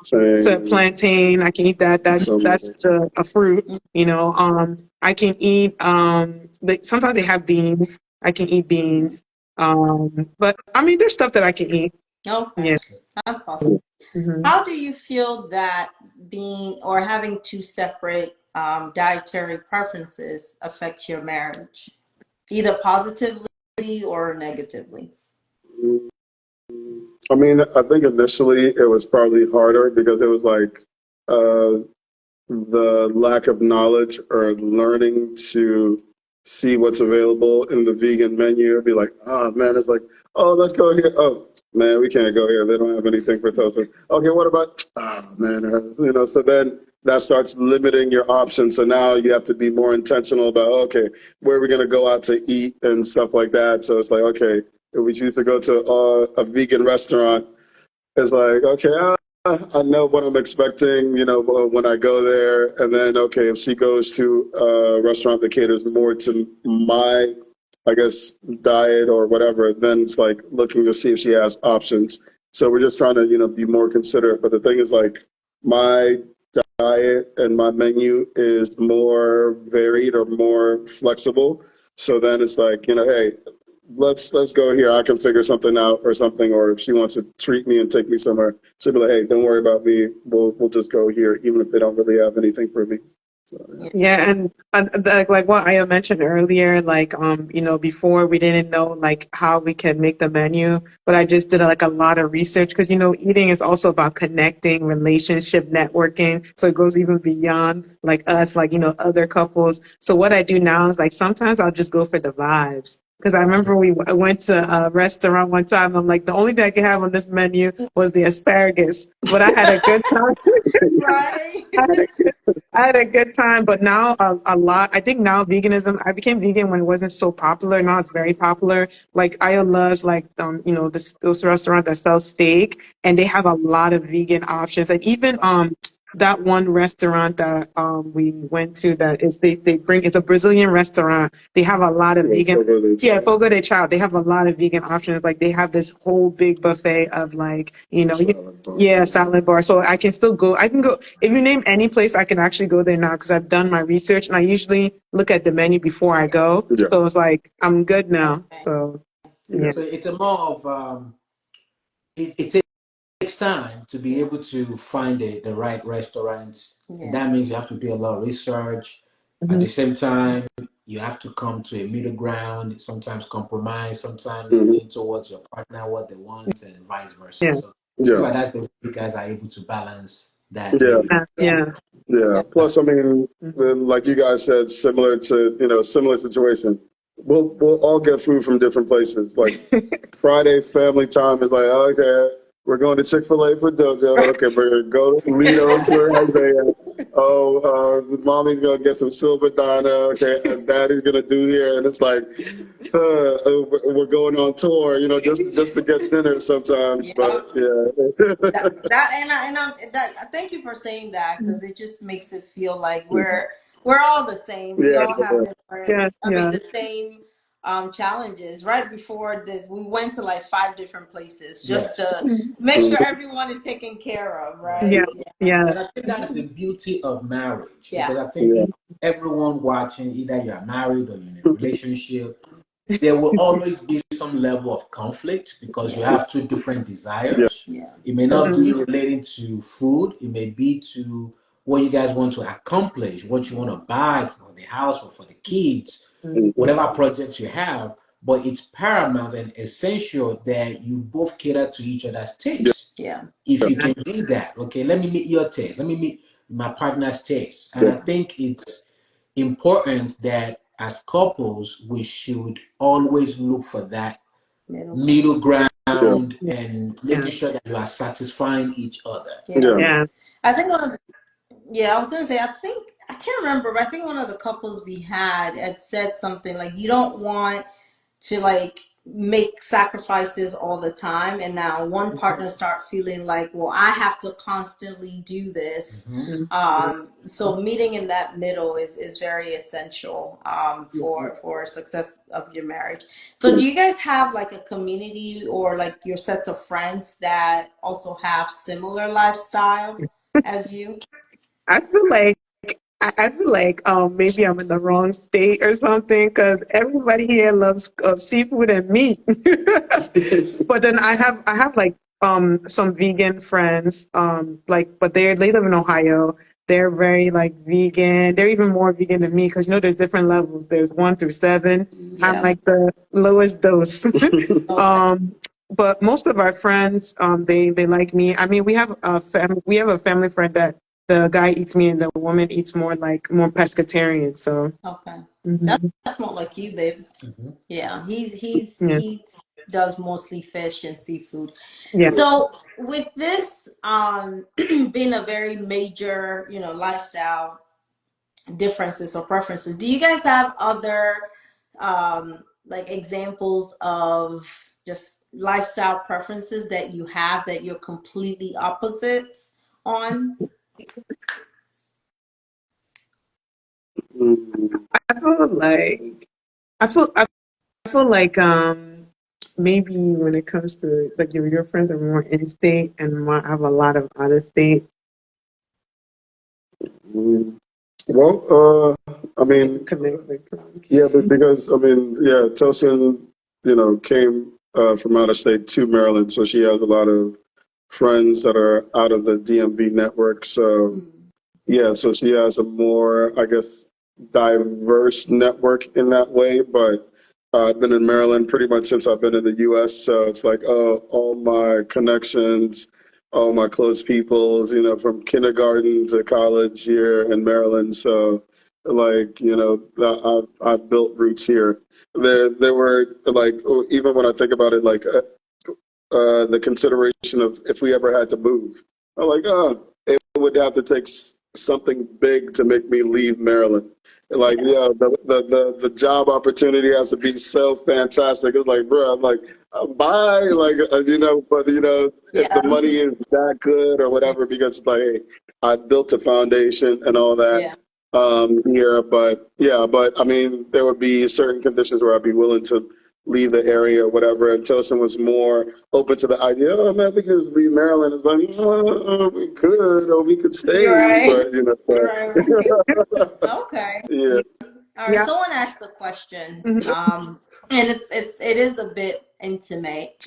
So plantain, I can eat that. That's a fruit. I can eat sometimes they have beans. I can eat beans. But I mean, there's stuff that I can eat. Okay. Yeah. That's awesome. Mm-hmm. How do you feel that being or having two separate dietary preferences affects your marriage, either positively or negatively? I mean, I think initially it was probably harder because it was like the lack of knowledge or learning to see what's available in the vegan menu. Be like, oh man, it's like, oh, let's go here. Oh man, we can't go here. They don't have anything for toasted. Okay, what about? Oh man, So then that starts limiting your options. So now you have to be more intentional about, okay, where are we going to go out to eat and stuff like that. So it's like, okay, if we choose to go to a vegan restaurant, it's like, okay, I know what I'm expecting, when I go there. And then, okay, if she goes to a restaurant that caters more to my, I guess, diet or whatever, then it's like looking to see if she has options. So we're just trying to, be more considerate. But the thing is, like, my diet and my menu is more varied or more flexible. So then it's like, hey, let's go here. I can figure something out or something. Or if she wants to treat me and take me somewhere, she'll be like, hey, don't worry about me. We'll just go here, even if they don't really have anything for me. So, yeah, and like what Aya mentioned earlier, like before we didn't know like how we can make the menu, but I just did like a lot of research because eating is also about connecting, relationship, networking. So it goes even beyond like us, like other couples. So what I do now is like sometimes I'll just go for the vibes. Because I remember we went to a restaurant one time. I'm like, the only thing I could have on this menu was the asparagus, but I had a good time. Right. I had a good time, but now a lot. I think now veganism. I became vegan when it wasn't so popular. Now it's very popular. Like Aya loves like those restaurants that sell steak, and they have a lot of vegan options. And even that one restaurant that we went to that is they bring it's a Brazilian restaurant. They have a lot of vegan. Fogo de Chao. They have a lot of vegan options. Like they have this whole big buffet of like salad bar. So I can still go. I can go if you name any place. I can actually go there now because I've done my research and I usually look at the menu before I go. Yeah. So it's like I'm good now. So yeah. So it's a more of it takes time to be able to find the right restaurants. And that means you have to do a lot of research. At the same time, you have to come to a middle ground, sometimes compromise, sometimes lean towards your partner, what they want, and vice versa. Yeah. So that's the way you guys are able to balance that. Yeah. Plus, I mean, like you guys said, similar situation. We'll all get food from different places. Like Friday family time is like, okay, we're going to Chick-fil-A for JoJo. Okay, we're going to go to Lido for Isaiah. Mommy's going to get some silver Donna. Okay, and Daddy's going to do here. And it's like, we're going on tour, just to get dinner sometimes. Yeah. But Thank you for saying that because it just makes it feel like we're all the same. We all have different. The same challenges. Right before this, we went to like 5 different places just to make sure everyone is taken care of. Right. Yeah. But I think that's the beauty of marriage. Because I think everyone watching, either you are married or you're in a relationship, there will always be some level of conflict because you have two different desires. Yeah. It may not be relating to food, it may be to what you guys want to accomplish, what you want to buy for the house or for the kids, whatever projects you have. But it's paramount and essential that you both cater to each other's taste. Yeah. If you can do that, okay, let me meet your taste, let me meet my partner's taste. And I think it's important that as couples, we should always look for that middle ground and making sure that you are satisfying each other. Yeah. I think I was gonna say, I can't remember, but I think one of the couples we had said something like, you don't want to like make sacrifices all the time, and now one partner start feeling like, well, I have to constantly do this. So meeting in that middle is very essential for success of your marriage. So do you guys have like a community or like your sets of friends that also have similar lifestyle as you? I feel like I feel like maybe I'm in the wrong state or something because everybody here loves seafood and meat. But then I have like some vegan friends like but they live in Ohio. They're very like vegan. They're even more vegan than me because you know there's different levels. There's 1 through 7. I'm like the lowest dose. But most of our friends they like me. I mean we have a family friend that the guy eats meat and the woman eats more pescatarian. So Okay. mhm. That's more like you, babe. Yeah, Yeah, he does mostly fish and seafood. yeah. So with this being a very major, lifestyle differences or preferences, do you guys have other like examples of just lifestyle preferences that you have that you're completely opposites on? I feel like I feel like maybe when it comes to like your friends are more in state and more have a lot of out of state Well, I mean, connect. yeah, but because I mean, yeah, Tosin, came from out of state to Maryland, so she has a lot of friends that are out of the DMV network. So yeah, so she has a more, I guess, diverse network in that way. But I've been in Maryland pretty much since I've been in the U.S. So it's like, oh, all my connections, all my close peoples, from kindergarten to college here in Maryland. So like, I've built roots here. There were like, even when I think about it, like the consideration of if we ever had to move. I'm like, oh, it would have to take something big to make me leave Maryland. Like, yeah, the job opportunity has to be so fantastic. It's like, bro, I'm like, bye, like, but if the Yeah. money is that good or whatever, because like, hey, I built a foundation and all that here, but I mean, there would be certain conditions where I'd be willing to leave the area or whatever. And Tosin was more open to the idea, oh man, we could just leave Maryland. It's like, we could, or we could You're stay, right. but Right. Okay. yeah. All right. Yeah. Someone asked the question, and it is a bit intimate.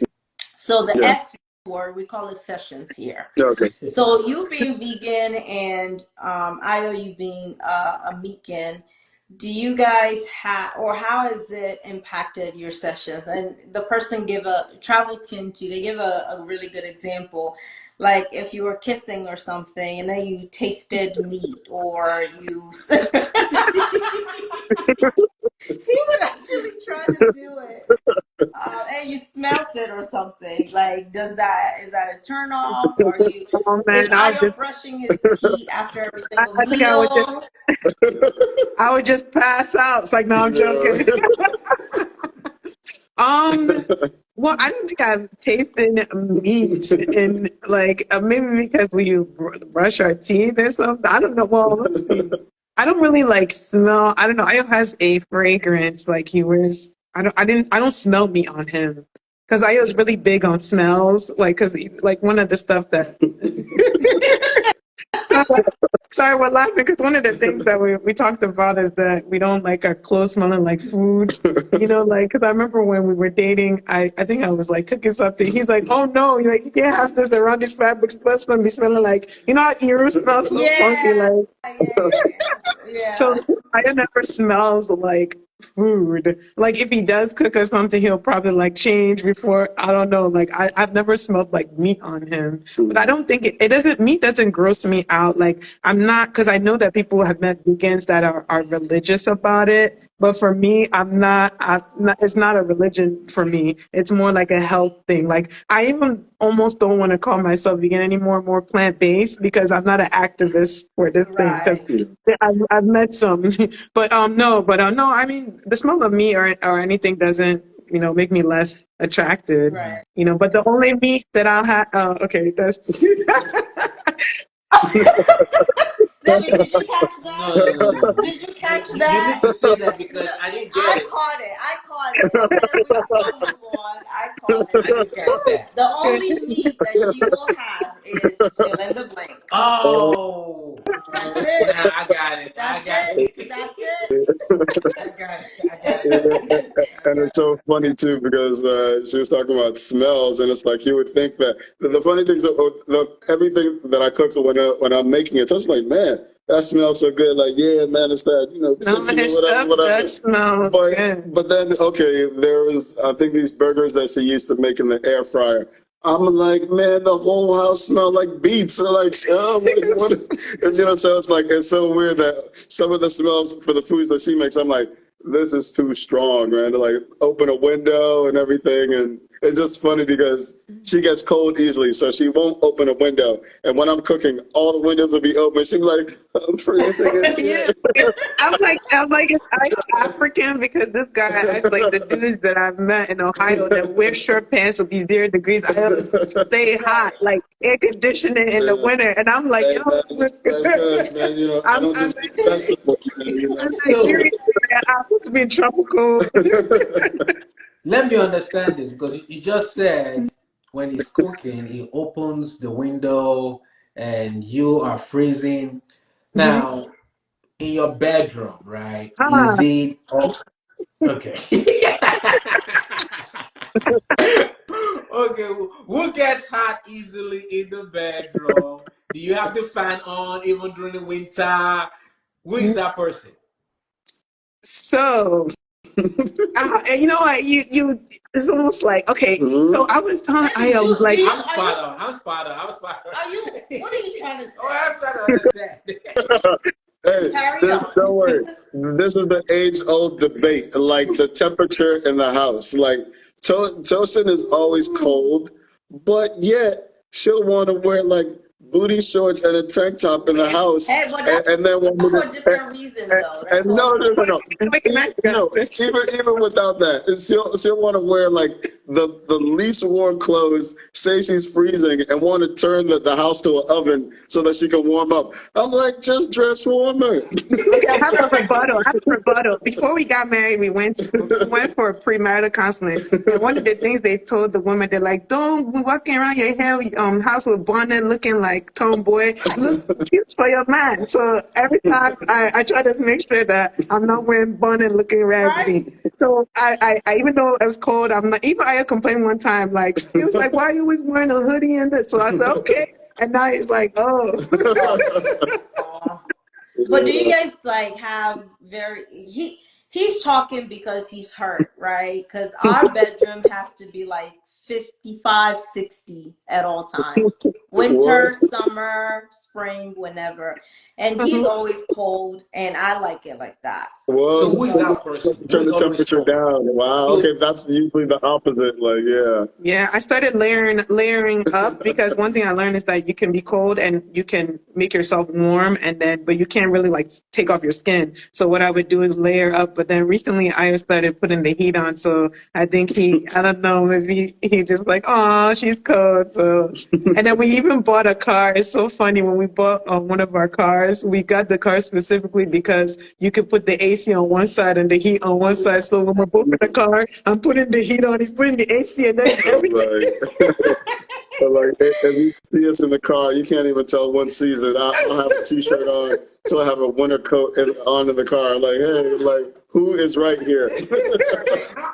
So the Yeah. S word, we call it sessions here. Okay. So you being vegan and Io, you being a meatcan, do you guys have, or how has it impacted your sessions? And the person give a travel team too, they give a really good example. Like if you were kissing or something and then you tasted meat or you he would actually try to do it. And you smelt it or something. Like, is that a turn off? Or Oh is man, Ayo brushing his teeth after every single I think meal? I would just pass out. It's like, no, I'm joking. Well, I don't think I've tasted meat in like maybe because we brush our teeth or something. I don't know. Well, let's see. I don't really like smell. I don't know. Ayo has a fragrance like he wears. I don't smell meat on him because Ayo's really big on smells. Like, cause like one of the stuff that Sorry, we're laughing because one of the things that we talked about is that we don't like our clothes smelling like food. Like, because I remember when we were dating, I think I was like cooking something. He's like, oh no, you can't have this around these fabrics. That's going to be smelling like, how ears smell so funky. Yeah, Like, so yeah. Ryan never smells like food. Like if he does cook or something, he'll probably like change before. I don't know. Like I've never smelled like meat on him, but I don't think it doesn't. Meat doesn't gross me out. Like I'm not, because I know that people have met vegans that are religious about it. But for me, it's not a religion for me. It's more like a health thing. Like I even almost don't want to call myself vegan anymore, more plant-based, because I'm not an activist for this thing. Because Right. I've met some, but no. I mean, the smell of meat or anything doesn't make me less attracted. Right. But the only meat that I'll have. Okay, that's. Debbie, did you catch that? No. Did you catch You need that? to say that No, because I didn't get I it. caught it. I caught it. Okay, we just gonna move on. I caught it. I didn't catch that. The only meat that she will have is fill in the blank. Oh, That's it. now I got it. I That's got it. it. That's it. I got it. I got Yeah, it. and it's so funny too because she was talking about smells, and it's like you would think that the funny thing is everything that I cook when I'm making it, it's like, man, that smells so good. Like, yeah, man, it's that No, chicken or his whatever, stuff whatever. does smell good. But then okay, there was I think these burgers that she used to make in the air fryer. I'm like, man, the whole house smelled like beets. Or like, oh, what? It's, so it's like, it's so weird that some of the smells for the foods that she makes, I'm like, this is too strong, man. To like open a window and everything. And it's just funny because she gets cold easily, so she won't open a window. And when I'm cooking, all the windows will be open. She'll be like, I'm freezing. Yeah, I'm like, it's African because this guy, like the dudes that I've met in Ohio that wear short pants will be 0 degrees. I always stay hot, Right. like air conditioning in the winter, and I'm like, Hey, yo, man, that's good, man. I I'm don't just eat vegetables, man. I'm So Nigerian. I'm supposed to be tropical. let me understand this because you just said when he's cooking, he opens the window and you are freezing. Mhm. Now, in your bedroom, right? Ah, Is it okay? Okay, who gets hot easily in the bedroom? Do you have the fan on even during the winter? Who is that person? so you know what? You. It's almost like okay. So I was telling Debbie, I was do like, you I'm spot on. I'm spot on. I'm spot on. are you what are you trying to Oh, say? I'm trying to understand. Hey, Carry on. don't worry. This is the age-old debate, like the temperature in the house. Like Tosin is always cold, but yet she'll want to wear like booty shorts and a tank top in the house, Hey, but that's and then want me for to. a different reason though. That's And for no, no, no, no. like an No, even without that, she'll want to wear like the least warm clothes, say she's freezing, and want to turn the house to an oven so that she can warm up. I'm like, just dress warmer. Okay, I have a rebuttal. I have a rebuttal. Before we got married, we went for a premarital counseling, and one of the things they told the woman, they're like, "Don't be walking around your house with bonnet, looking like tomboy. Look cute for your man." So every time I try to make sure that I'm not wearing bonnet, looking right? raggedy. So I even though it was cold, I'm not. Even I complained one time, like he was like, "Why are you always wearing a hoodie?" And this? So I said, "Okay." And now he's like, "Oh." Oh. But do you guys like have very he's talking because he's hurt, right? Because our bedroom has to be like 55, 60 at all times. What? Winter, summer, spring, whenever. And he's always cold and I like it like that. Well, So who is So that person? Who turn is the always temperature cold? down. Wow. So Okay, that's usually the opposite. Like, yeah. Yeah, I started layering up because one thing I learned is that you can be cold and you can make yourself warm but you can't really like take off your skin. So what I would do is layer up. But then recently I started putting the heat on. So I think I don't know, maybe he just like, oh, she's cold. So, and then we even bought a car. It's so funny when we bought one of our cars, we got the car specifically because you could put the AC on one side and the heat on one side. So when we're both in the car, I'm putting the heat on, he's putting the AC, and then everything. Like, But like, if you see us in the car, you can't even tell one season. I'll have a T-shirt on, she'll have a winter coat on in the car. Like, hey, like, who is right here?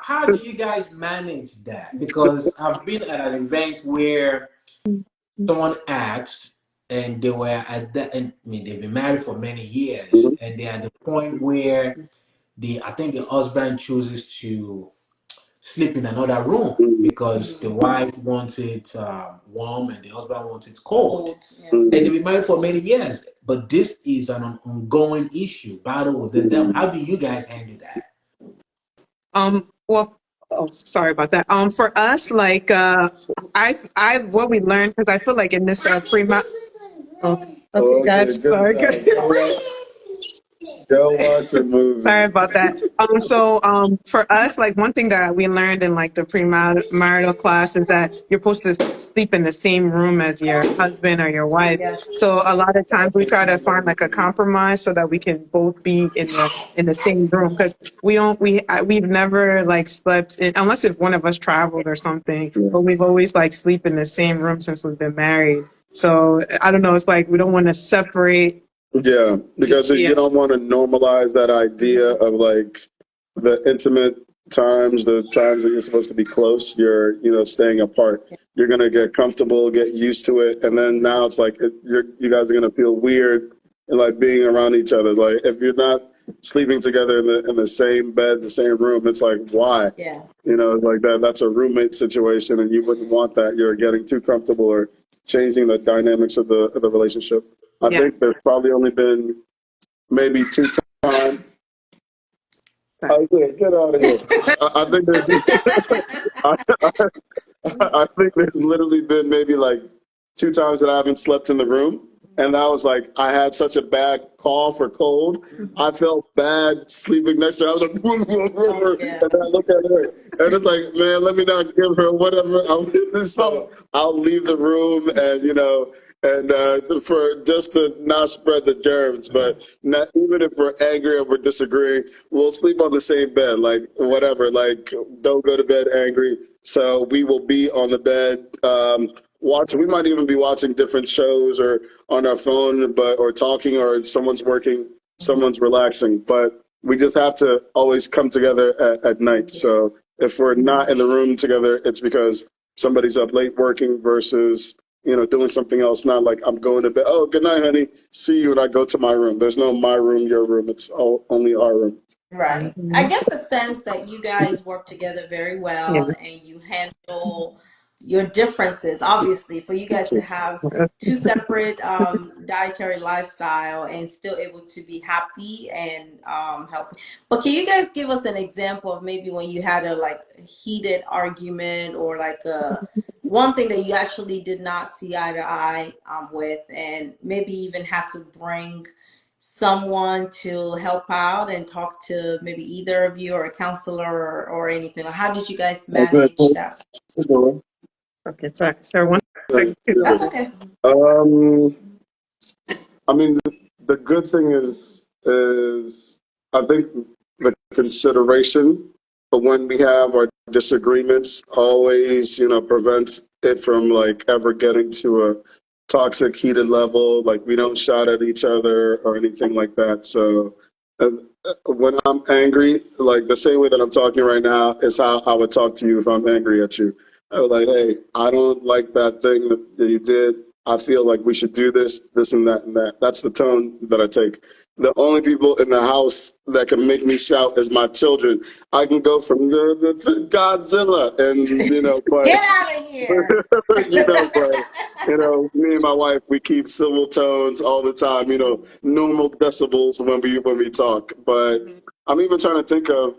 How do you guys manage that? Because I've been at an event where someone asked, and they were at that, and I mean, they've been married for many years, Mhm. and they're at the point where I think the husband chooses to sleep in another room Mhm. because the wife wants it warm and the husband wants it cold. Yeah. And Mhm. they've been married for many years, but this is an ongoing issue, battle within them. How do you guys handle that? Well, oh, sorry about that. For us, like, what we learned, because I feel like in this oh, okay, guys, Good sorry. job. Go watch a movie. Sorry about that. For us, like one thing that we learned in like the premarital class is that you're supposed to sleep in the same room as your husband or your wife. Yes. So a lot of times we try to find like a compromise so that we can both be in the same room because we've never like slept in, unless if one of us traveled or something, but we've always like sleep in the same room since we've been married. So I don't know. It's like we don't want to separate. Yeah, because you don't want to normalize that idea of like the intimate times, the times that you're supposed to be close, you're, staying apart. You're going to get comfortable, get used to it. And then now it's like you guys are going to feel weird and like being around each other. Like if you're not sleeping together in the same bed, the same room, it's like, why? Yeah. Like that's a roommate situation and you wouldn't want that. You're getting too comfortable or changing the dynamics of the relationship. I Yeah. think there's probably only been maybe two times. I said, get out of here. I think I think there's literally been maybe like two times that I haven't slept in the room. And I was like, I had such a bad cough or cold. I felt bad sleeping next to her. I was like, Yeah. and I look at her, and it's like, man, let me not give her whatever. So I'll leave the room, and for just to not spread the germs. But not, even if we're angry and we're disagreeing, we'll sleep on the same bed, like whatever. Like, don't go to bed angry. So we will be on the bed. Watching, we might even be watching different shows or on our phone, or talking, or someone's working, someone's relaxing. But we just have to always come together at night. So if we're not in the room together, it's because somebody's up late working versus doing something else. Not like I'm going to bed. Oh, good night, honey. See you, and I go to my room. There's no my room, your room. It's only our room. Right. I get the sense that you guys work together very Yeah. well and you handle your differences. Obviously, for you guys to have two separate dietary lifestyle and still able to be happy and healthy. But can you guys give us an example of maybe when you had a like heated argument or like one thing that you actually did not see eye to eye with, and maybe even had to bring someone to help out and talk to maybe either of you or a counselor or anything? Like, how did you guys manage that? Okay, sorry. One second. That's okay. I mean, the good thing is I think the consideration of when we have our disagreements always, prevents it from like ever getting to a toxic, heated level. Like we don't shout at each other or anything like that. So when I'm angry, like the same way that I'm talking right now is how I would talk to you if I'm angry at you. I was like, hey, I don't like that thing that you did. I feel like we should do this and that and that. That's the tone that I take. The only people in the house that can make me shout is my children. I can go from to Godzilla and, but Get out of here. but me and my wife, we keep civil tones all the time, normal decibels when we talk. But I'm even trying to think of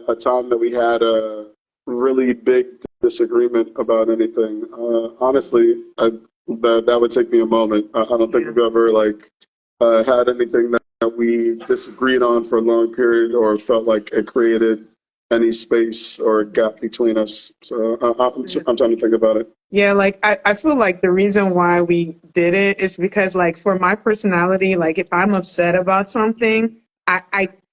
a time that we had a really big disagreement about anything. Honestly, that would take me a moment. I don't think we've ever had anything that we disagreed on for a long period or felt like it created any space or gap between us. So I'm trying to think about it. Yeah, like I feel like the reason why we did it is because like for my personality, like if I'm upset about something,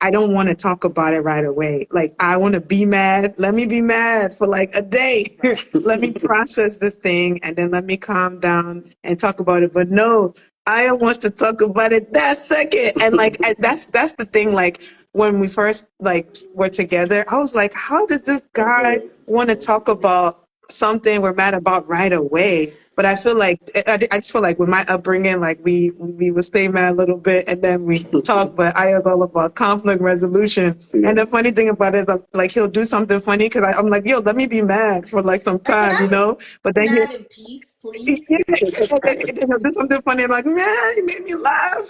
I don't want to talk about it right away. Like, I want to be mad. Let me be mad for like a day. Let me process this thing and then let me calm down and talk about it. But no, Aya wants to talk about it that second. And like, and that's the thing. Like, when we first like were together, I was like, how does this guy want to talk about something we're mad about right away? But I feel like I just feel like with my upbringing, like we would stay mad a little bit and then we talk. But I was all about conflict resolution. And the funny thing about it is, like he'll do something funny because I'm like, yo, let me be mad for like some time, you know. But then Mad in peace, please. yeah, and then he'll do something funny. I'm like, man, you made me laugh.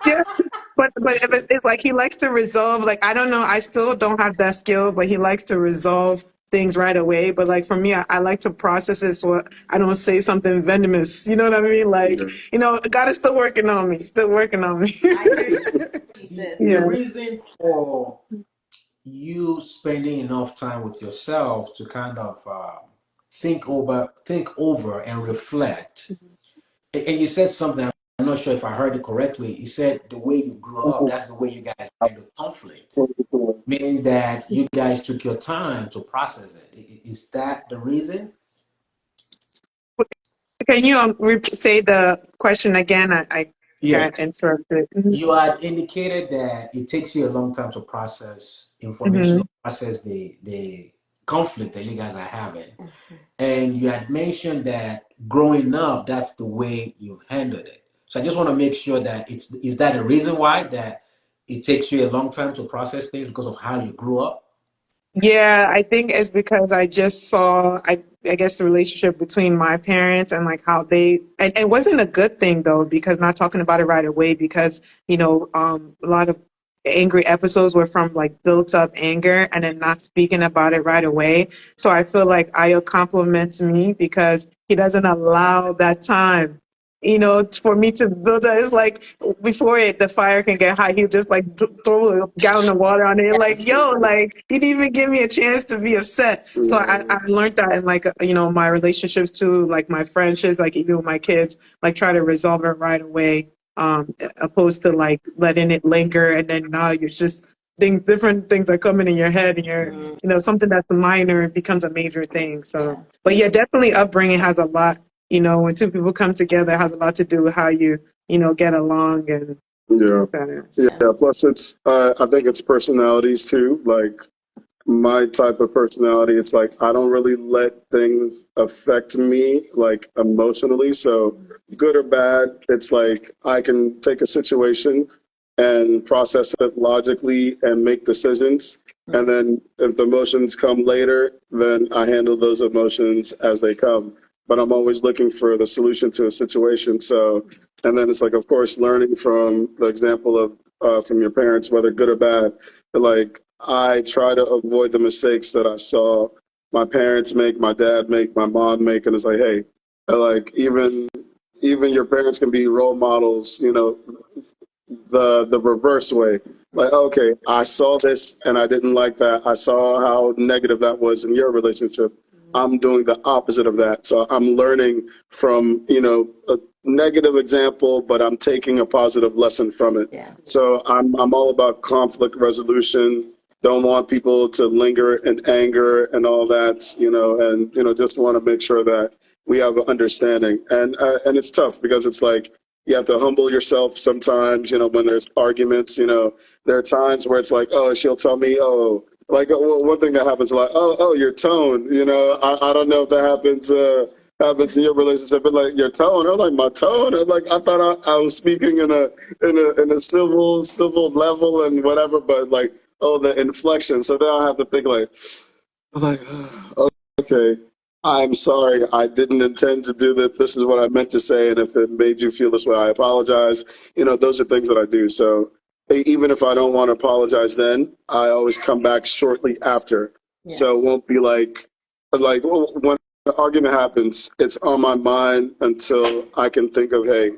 Yeah, but if it's like he likes to resolve. Like, I don't know, I still don't have that skill, but he likes to resolve things right away. But like for me, I like to process it so I don't say something venomous. You know what I mean? Like, you know, God is still working on me. Still working on me. I hear you, sis. The Yeah. reason for you spending enough time with yourself to kind of think over and reflect. And you said something, I'm not sure if I heard it correctly. You said the way you grew up, that's the way you guys handle conflict, meaning that you guys took your time to process it. Is that the reason? Can you say the question again? I got Yes. interrupted. You had indicated that it takes you a long time to process information, Mhm. or process the conflict that you guys are having. And you had mentioned that growing up, that's the way you've handled it. So I just want to make sure that is that a reason why that it takes you a long time to process things because of how you grew up? Yeah, I think it's because I just saw, I guess the relationship between my parents and like how and it wasn't a good thing though, because not talking about it right away, because, you know, a lot of angry episodes were from like built up anger and then not speaking about it right away. So I feel like Ayo compliments me because he doesn't allow that time. You know, for me to build it, it's like before the fire can get hot, he'll just like throw a gallon of water on it. Like, yo, like he didn't even give me a chance to be upset. So I learned that in like, you know, my relationships too, like my friendships, like even with my kids, like try to resolve it right away, opposed to like letting it linger. And then now you're just different things are coming in your head and you're, you know, something that's minor becomes a major thing. So, but yeah, definitely upbringing has a lot. You know, when two people come together, it has a lot to do with how you know, get along and Yeah. Plus, it's I think it's personalities too. Like my type of personality, it's like I don't really let things affect me like emotionally. So good or bad, it's like I can take a situation and process it logically and make decisions. And then if the emotions come later, then I handle those emotions as they come. But I'm always looking for the solution to a situation. So, and then it's like, of course, learning from the example of from your parents, whether good or bad. Like I try to avoid the mistakes that I saw my parents make, my dad make, my mom make, and it's like, hey, like even your parents can be role models, you know, the reverse way. Like, okay, I saw this and I didn't like that. I saw how negative that was in your relationship. I'm doing the opposite of that. So I'm learning from, you know, a negative example, but I'm taking a positive lesson from it. Yeah. So I'm all about conflict resolution. Don't want people to linger in anger and all that, you know, and you know, just want to make sure that we have an understanding. And it's tough because it's like you have to humble yourself sometimes, you know, when there's arguments, you know, there are times where it's like, oh, she'll tell me, oh, like one thing that happens a lot, oh, your tone, you know, I don't know if that happens in your relationship, but like your tone, or like my tone, or like I thought I was speaking in a civil level and whatever, but like, oh, the inflection. So then I have to think like, okay, I'm sorry. I didn't intend to do this. This is what I meant to say. And if it made you feel this way, I apologize. You know, those are things that I do. So even if I don't want to apologize then, I always come back shortly after. Yeah. So it won't be like when the argument happens, it's on my mind until I can think of, hey,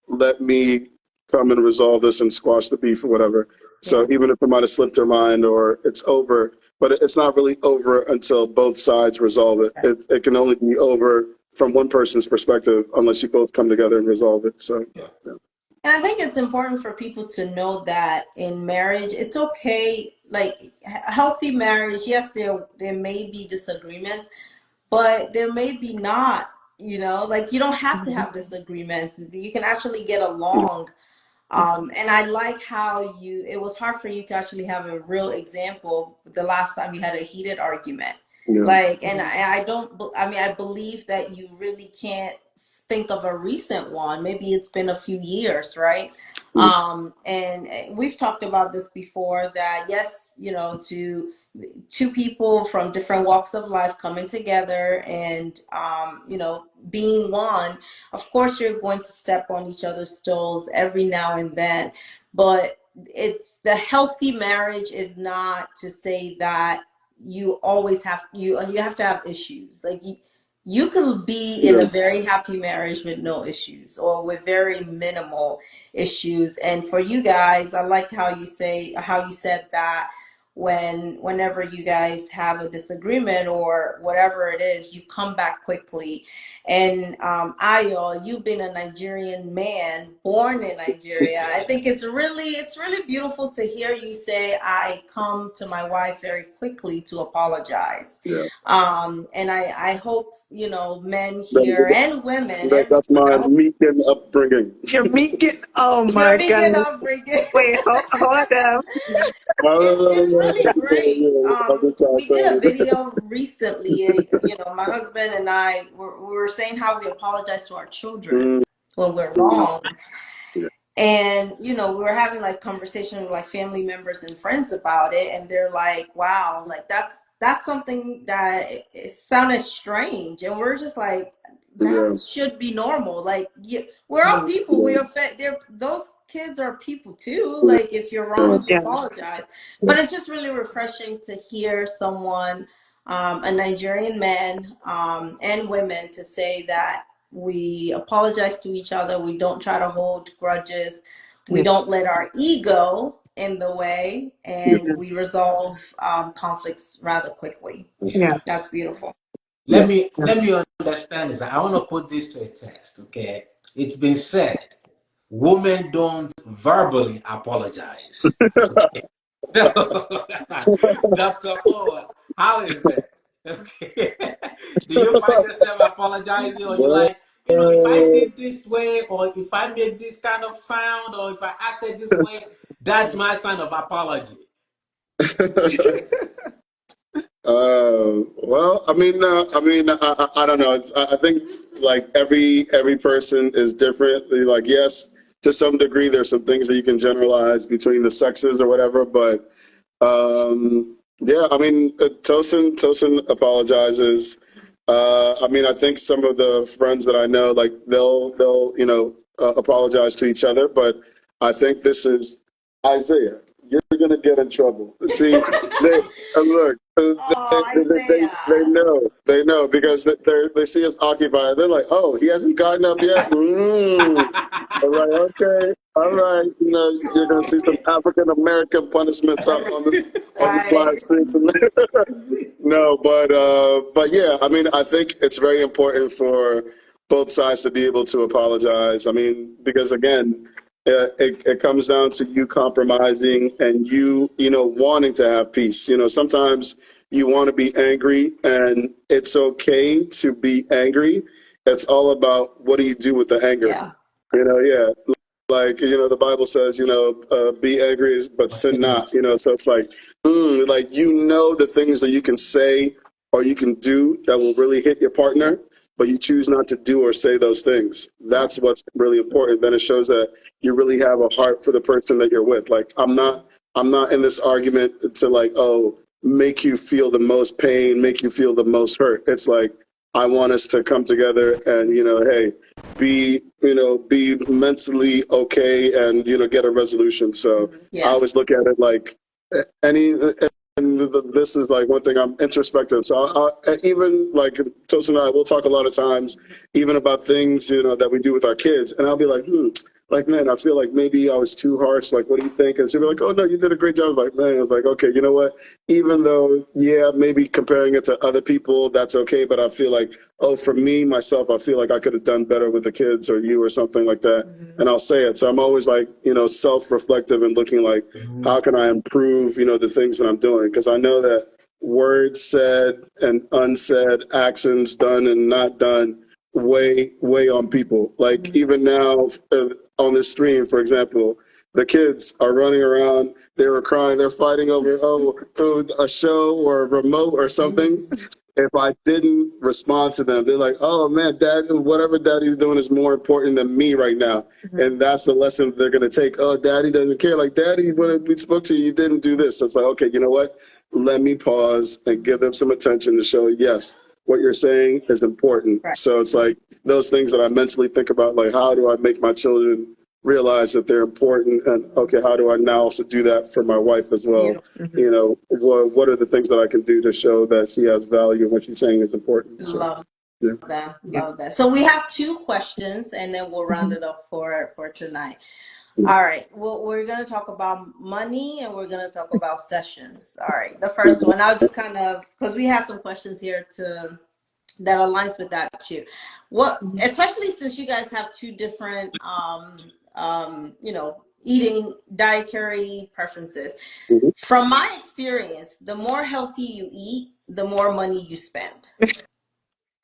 let me come and resolve this and squash the beef or whatever. So even if it might have slipped their mind or it's over, but it's not really over until both sides resolve it. It can only be over from one person's perspective unless you both come together and resolve it. So, yeah. And I think it's important for people to know that in marriage, it's okay. Like healthy marriage, yes, there may be disagreements, but there may be not. Like you don't have to have disagreements. You can actually get along. And I like how it was hard for you to actually have a real example the last time you had a heated argument. Yeah. Like, and I don't, I mean, I believe that you really can't think of a recent one. Maybe it's been a few years, right? And we've talked about this before that, yes, to two people from different walks of life coming together and, being one, of course, you're going to step on each other's toes every now and then, but it's the healthy marriage is not to say that you always you have to have issues. Like you could be in a very happy marriage with no issues or with very minimal issues. And for you guys, I liked how you said that whenever you guys have a disagreement or whatever it is, you come back quickly. And Ayo, you've been a Nigerian man born in Nigeria. I think it's really beautiful to hear you say, I come to my wife very quickly to apologize. Yeah. And I hope, men here and women. That's my Meekin upbringing. Your Meekin, oh my Your Meekin God. upbringing. Wait, hold on. It's really great. We did a video recently. My husband and I we were saying how we apologize to our children when we're wrong. And, we were having like conversation with like family members and friends about it. And they're like, wow, like that's something that it sounded strange. And we're just like, that should be normal. Like we're all people. We affect those kids are people too. Like if you're wrong, you apologize. But it's just really refreshing to hear someone, a Nigerian man, and women to say that we apologize to each other. We don't try to hold grudges. We don't let our ego in the way, and we resolve conflicts rather quickly. Yeah. That's beautiful. Let me understand this. I want to put this to a test. Okay, it's been said, women don't verbally apologize. Okay. Dr. O, how is that? Okay. Do you find yourself apologizing, or you like, if I did this way, or if I made this kind of sound, or if I acted this way, that's my sign of apology? Well, I don't know. I think like every person is different. Like, yes, to some degree, there's some things that you can generalize between the sexes or whatever. But yeah, Tosin apologizes. I think some of the friends that I know, like they'll apologize to each other. But I think this is Isaiah. You're gonna get in trouble. See, look. They know because they see us occupied. They're like, oh, he hasn't gotten up yet. I'm like, okay, all right. You're gonna see some African American punishments out on this live stream tonight. No, but yeah, I think it's very important for both sides to be able to apologize. Because again, it comes down to you compromising and you wanting to have peace. Sometimes you want to be angry, and it's okay to be angry. It's all about what do you do with the anger. Like the Bible says, be angry but sin not. So it's like the things that you can say or you can do that will really hit your partner, but you choose not to do or say those things. That's what's really important. Then it shows that you really have a heart for the person that you're with. Like I'm not in this argument to make you feel the most pain, make you feel the most hurt. It's like I want us to come together and hey, be mentally okay and get a resolution. So I always look at it like this is like one thing. I'm introspective, so even like Tosin and I will talk a lot of times, even about things that we do with our kids, and I'll be like, like, man, I feel like maybe I was too harsh. Like, what do you think? And she'd be like, oh, no, you did a great job. I was like, man, I was like, okay, you know what? Even though, yeah, maybe comparing it to other people, that's okay. But I feel like, oh, for me, myself, I feel like I could have done better with the kids or you or something like that. And I'll say it. So I'm always like, self-reflective and looking like, how can I improve, the things that I'm doing? Because I know that words said and unsaid, actions done and not done, way on people. Like even now on this stream, for example, the kids are running around. They were crying. They're fighting over food, a show or a remote or something. If I didn't respond to them, they're like, "Oh man, Dad, whatever Daddy's doing is more important than me right now." And that's the lesson they're gonna take. Oh, Daddy doesn't care. Like, Daddy, when we spoke to you, you didn't do this. So it's like, okay, you know what? Let me pause and give them some attention to show, yes, what you're saying is important. Right. So it's like those things that I mentally think about, like, how do I make my children realize that they're important? And okay, how do I now also do that for my wife as well? Beautiful. What are the things that I can do to show that she has value and what she's saying is important? So, Love yeah. that. Love that. So we have two questions, and then we'll round it up for tonight. All right. Well, we're going to talk about money and we're going to talk about sessions. All right. The first one, I'll just kind of, because we have some questions here that aligns with that too. What, especially since you guys have two different, eating dietary preferences. From my experience, the more healthy you eat, the more money you spend.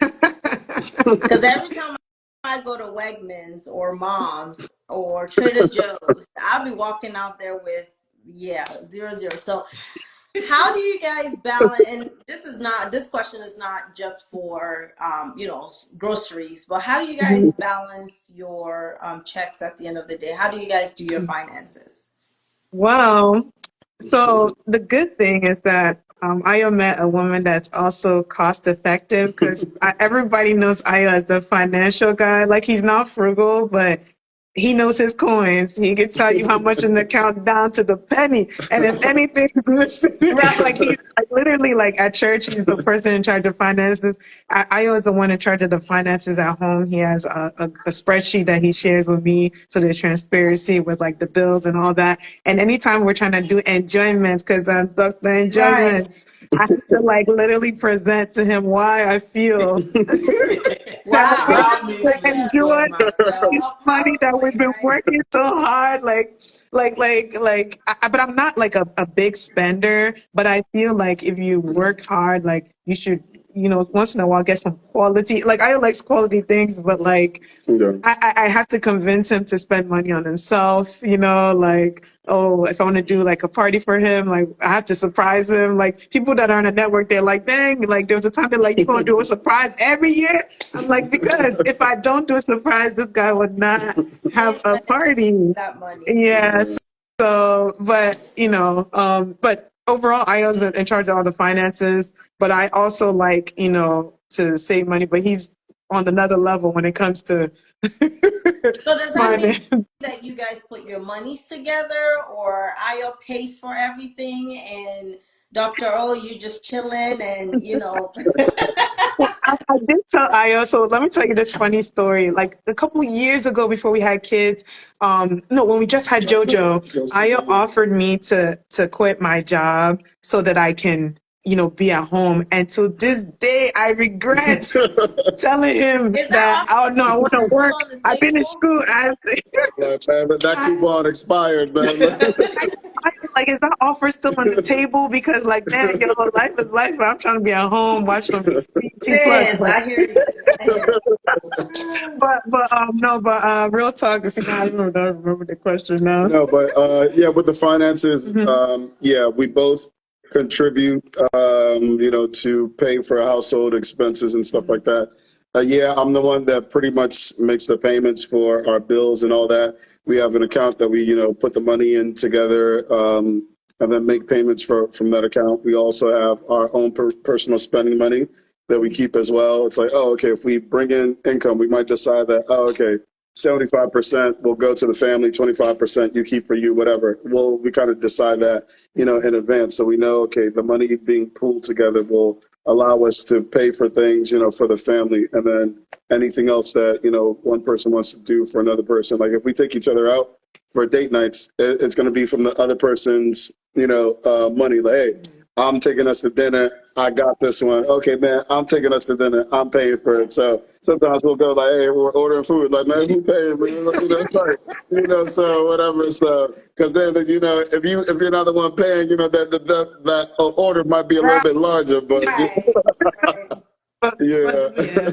Because every time I go to Wegmans or Mom's or Trader Joe's, I'll be walking out there with, 0. So how do you guys balance, and this question is not just for, groceries, but how do you guys balance your checks at the end of the day? How do you guys do your finances? Well, so the good thing is that Ayo met a woman that's also cost effective because everybody knows Ayo as the financial guy. Like he's not frugal, but he knows his coins. He can tell you how much in the account down to the penny. And if anything is missing, like he's like literally like at church, he's the person in charge of finances. Ayo is the one in charge of the finances at home. He has a spreadsheet that he shares with me. So there's transparency with like the bills and all that. And anytime we're trying to do enjoyments, because the enjoyments, I have to like literally present to him why I feel Wow, I have to to like enjoy enjoy myself. this A money that we've PowerPoint, been right? working so hard, but I'm not like a big spender, but I feel like if you work hard, like you should, once in a while get some quality. Like I like quality things, but like I have to convince him to spend money on himself, like, oh, if I want to do like a party for him, like I have to surprise him. Like people that are on a network, they're like, dang, like there was a time they're like, you're going to do a surprise every year. I'm like, because if I don't do a surprise, this guy would not He have ain't a spending party. that money. Yeah. So, but, but overall, I was in charge of all the finances, but I also like, to save money, but he's on another level when it comes to So does that mean finance. that you guys put your monies together, or Ayo pays for everything and Dr. O, you just chilling and I did tell Io, so let me tell you this funny story. Like a couple years ago before we had kids, no, when we just had Jojo, Io offered me to quit my job so that I can, be at home. And to this day, I regret telling him is that, that oh no, I want to still work. on the I've been in table? school. That coupon expired, man. Like, is that offer still on the table? Because, like, man, life is life. I'm trying to be at home, watch some BT Plus. Sis, I hear you. I hear you. Real talk. See, now I remember the question now. No, but with the finances, we both contribute, to pay for household expenses and stuff like that. I'm the one that pretty much makes the payments for our bills and all that. We have an account that we, put the money in together, and then make payments from that account. We also have our own personal spending money that we keep as well. It's like, oh, okay, if we bring in income, we might decide that, oh, okay, 75% will go to the family, 25% you keep for you, whatever. We kind of decide that, in advance. So we know, okay, the money being pooled together will allow us to pay for things, for the family. And then anything else that, one person wants to do for another person. Like if we take each other out for date nights, it's going to be from the other person's, money. Like, hey, I'm taking us to dinner. I got this one. Okay, man, I'm taking us to dinner. I'm paying for it. So sometimes we'll go like, hey, we're ordering food. Like, man, who paying? So whatever. So because then, if you're not the one paying, that order might be a little bit larger. But yeah.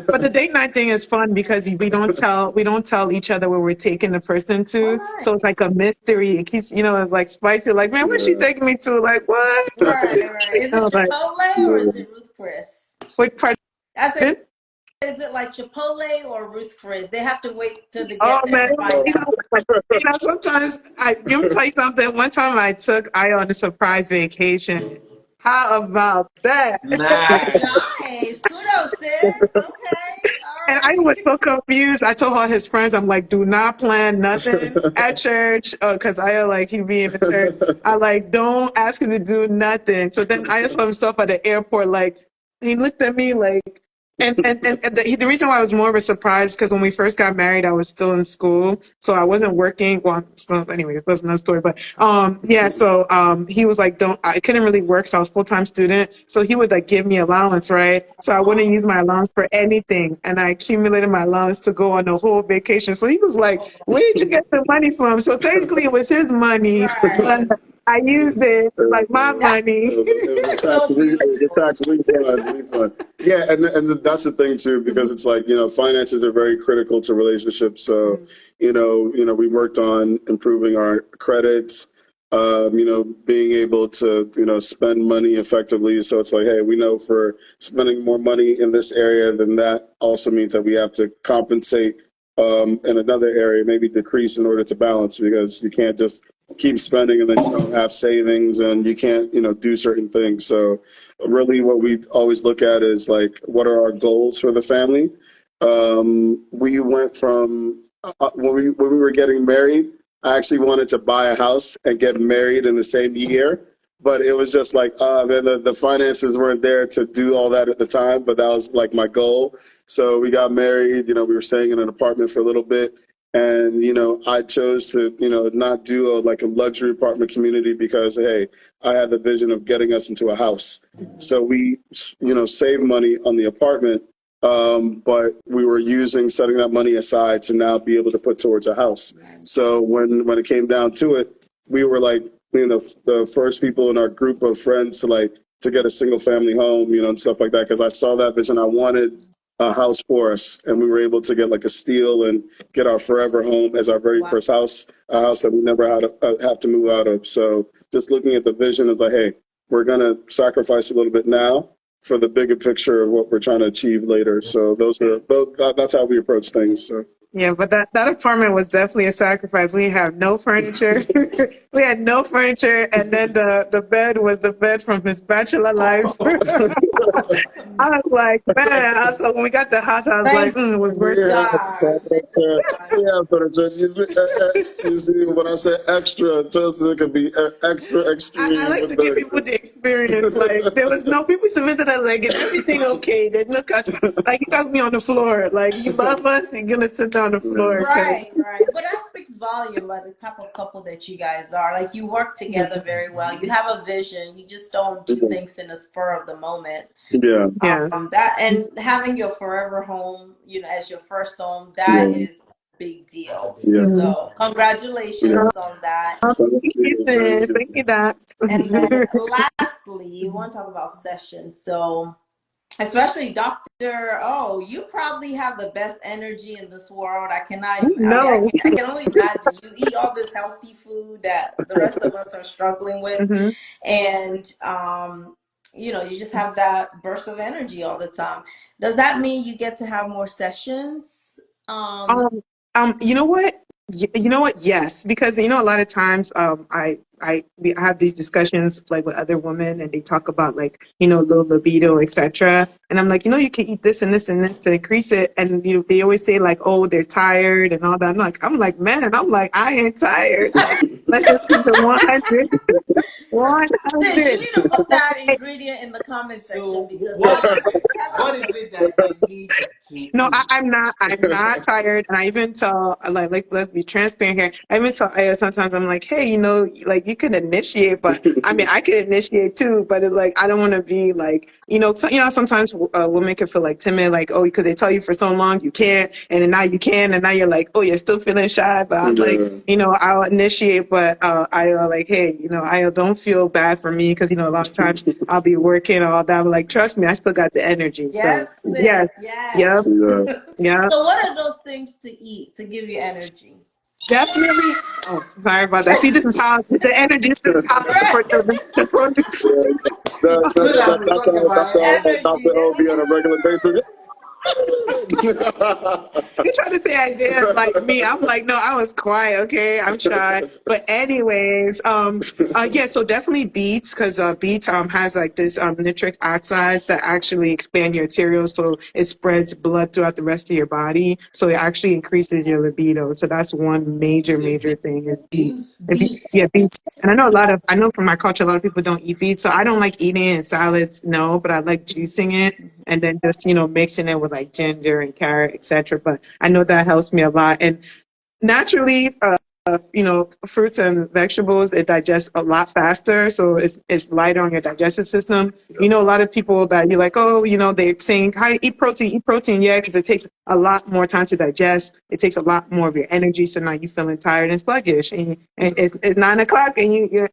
But the date night thing is fun because we don't tell each other where we're taking the person to. So it's like a mystery. It keeps it's like spicy. Like, man, where's she taking me to? Like, what? Right. Is it Chipotle or is it Ruth Chris? What part? I said, is it like Chipotle or Ruth Chris? They have to wait till they get Oh there man, to find out. sometimes let me tell you something. One time I took Aya on a surprise vacation. How about that? Nice. Nice. Kudos, sis. Okay. All And I right. was so confused. I told all his friends, I'm like, do not plan nothing at church. Cause I like, he be in the church. I like, don't ask him to do nothing. So then I saw himself at the airport, like, he looked at me like, and the reason why I was more of a surprise, because when we first got married, I was still in school. So I wasn't working. Well, anyways, that's another story. But, yeah, so, he was like, I couldn't really work. So I was a full-time student. So he would like give me allowance, right? So I wouldn't use my allowance for anything. And I accumulated my allowance to go on the whole vacation. So he was like, where did you get the money from? So technically it was his money, Right. but I used it like my money. It was a tax refund. Yeah, and that's the thing too, because it's like, finances are very critical to relationships. So, we worked on improving our credits, being able to, spend money effectively. So it's like, hey, we know for spending more money in this area, then that also means that we have to compensate in another area, maybe decrease in order to balance, because you can't just keep spending and then you don't have savings and you can't, do certain things. So really what we always look at is like, what are our goals for the family? We went from when we were getting married, I actually wanted to buy a house and get married in the same year. But it was just like, man, the finances weren't there to do all that at the time. But that was like my goal. So we got married. We were staying in an apartment for a little bit. And, I chose to, not do like a luxury apartment community because, hey, I had the vision of getting us into a house. So we, saved money on the apartment, but we were setting that money aside to now be able to put towards a house. So when it came down to it, we were like, the first people in our group of friends to get a single family home, and stuff like that. Because I saw that vision. I wanted a house for us, and we were able to get like a steal and get our forever home as our very first house, a house that we never had to have to move out of. So just looking at the vision of like, hey, we're gonna sacrifice a little bit now for the bigger picture of what we're trying to achieve later. So that's how we approach things. So. Yeah, but that apartment was definitely a sacrifice. We have no furniture. We had no furniture, and then the bed was the bed from his bachelor life. I was like, man. When we got the house, I was like, it was worth it. Yeah, but you see, when I say extra, it could be extra extreme. I like to give people the experience. Like there was no people used to visit us. Like, is everything okay? They look at like you got me on the floor. Like you love us, you're gonna sit down on the floor. Right. But that speaks volume about the type of couple that you guys are. Like you work together very well. You have a vision. You just don't do things in the spur of the moment. Yeah. That and having your forever home, as your first home, that is a big deal. Yeah. So congratulations on that. Thank you, Doc. And then lastly, you want to talk about sessions. So especially Dr. Oh, you probably have the best energy in this world. I cannot, I can only imagine. You eat all this healthy food that the rest of us are struggling with. And, you just have that burst of energy all the time. Does that mean you get to have more sessions? You know what? Yes, because a lot of times I have these discussions like with other women, and they talk about like low libido, etc. And I'm like, you can eat this and this and this to increase it, and they always say like, oh, they're tired and all that. I'm like, man, I ain't tired. Let's just keep it 100. Sis, you 100. need to put that ingredient in the comment section So because what tell us what is it that they need to No, eat? I'm not tired. And I even tell, let's be transparent here. I even tell Aya sometimes, I'm like, hey, like you can initiate, but I mean, I could initiate too, but it's like, I don't want to be like, sometimes women can feel like timid, like, oh, because they tell you for so long you can't, and then now you can, and now you're like, oh, you're still feeling shy. But I'm like, I'll initiate, but I like, hey, I don't feel bad for me because, a lot of times I'll be working all that. But like, trust me, I still got the energy. yes, So, yes. sis, yes. Yep. Yeah, So what are those things to eat to give you energy? definitely. Oh, sorry about that. See, this is how the energy. This is how the project. So that we talk about That's how energy. Energy. Dr. They're O like, be on a regular basis. You trying to say Isaiah like me? I'm like, no, I was quiet. Okay, I'm shy. But anyways, yeah. So definitely beets because beets has like this nitric oxides that actually expand your arterioles, so it spreads blood throughout the rest of your body. So it actually increases your libido. So that's one You say major thing is beets. beans? Yeah, beets. beets. And I know from my culture, a lot of people don't eat beets. So I don't like eating it in salads, no, but I like juicing it and then just, mixing it with like ginger and carrot, etc. But I know that helps me a lot. And naturally, fruits and vegetables, they digest a lot faster. So it's lighter on your digestive system. A lot of people that you're like, oh, they're saying, hi, eat protein. Yeah, because it takes a lot more time to digest. It takes a lot more of your energy. So now you're feeling tired and sluggish. And it's 9 o'clock and you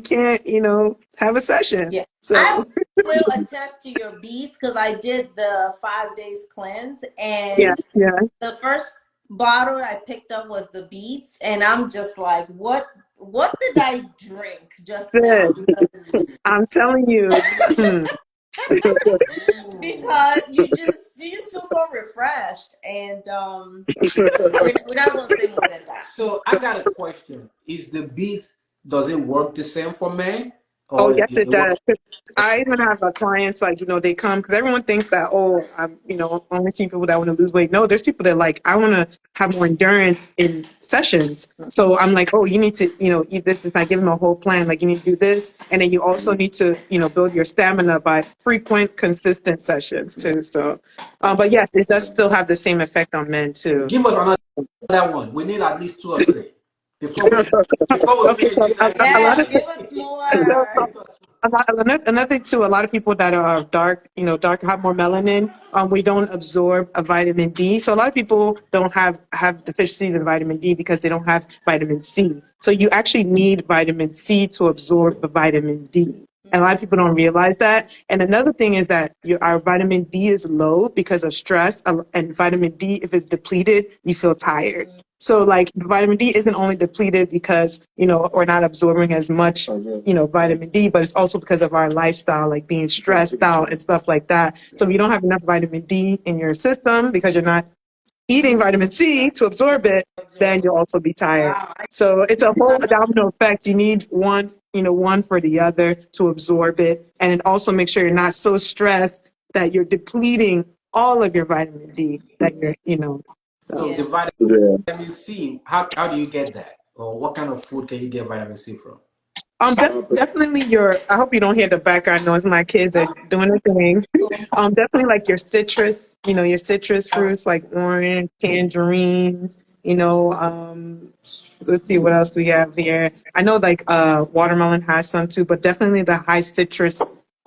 can't, have a session. Yeah. I So will attest to your beets because I did the 5 days cleanse yeah, and yeah. the first bottle I picked up was the beets and I'm just like, what did I drink just now? Good. I'm telling you. Because you just feel so refreshed and we're not gonna say more than that. So I got a question. Is the beat, does it work the same for men? Oh, Or yes, it it does. works? 'Cause I even have clients like, they come because everyone thinks that, oh, I'm, only seeing people that want to lose weight. No, there's people that like, I want to have more endurance in sessions. So I'm like, oh, you need to, eat this. If I give them a whole plan, like you need to do this. And then you also need to, build your stamina by frequent, consistent sessions too. So, but yes, it does still have the same effect on men too. Give us another one. We need at least two or three before we Okay, finish so this a episode. lot Yes, of give us more. so another thing too, a lot of people that are dark, dark, have more melanin. We don't absorb a vitamin D. So a lot of people don't have deficiencies in vitamin D because they don't have vitamin C. So you actually need vitamin C to absorb the vitamin D. And a lot of people don't realize that. And another thing is that our vitamin D is low because of stress. And vitamin D, if it's depleted, you feel tired. So like vitamin D isn't only depleted because, we're not absorbing as much, vitamin D, but it's also because of our lifestyle, like being stressed out and stuff like that. So if you don't have enough vitamin D in your system because you're not eating vitamin C to absorb it, then you'll also be tired. Wow. So it's a whole domino effect. You need one, one for the other to absorb it. And then also make sure you're not so stressed that you're depleting all of your vitamin D that you're, So Yeah. the vitamin C, how do you get that? Or what kind of food can you get vitamin C from? Definitely I hope you don't hear the background noise. My kids are doing a thing. Definitely like your citrus fruits like orange, tangerines, let's see what else we have here. I know like watermelon has some too, but definitely the high citrus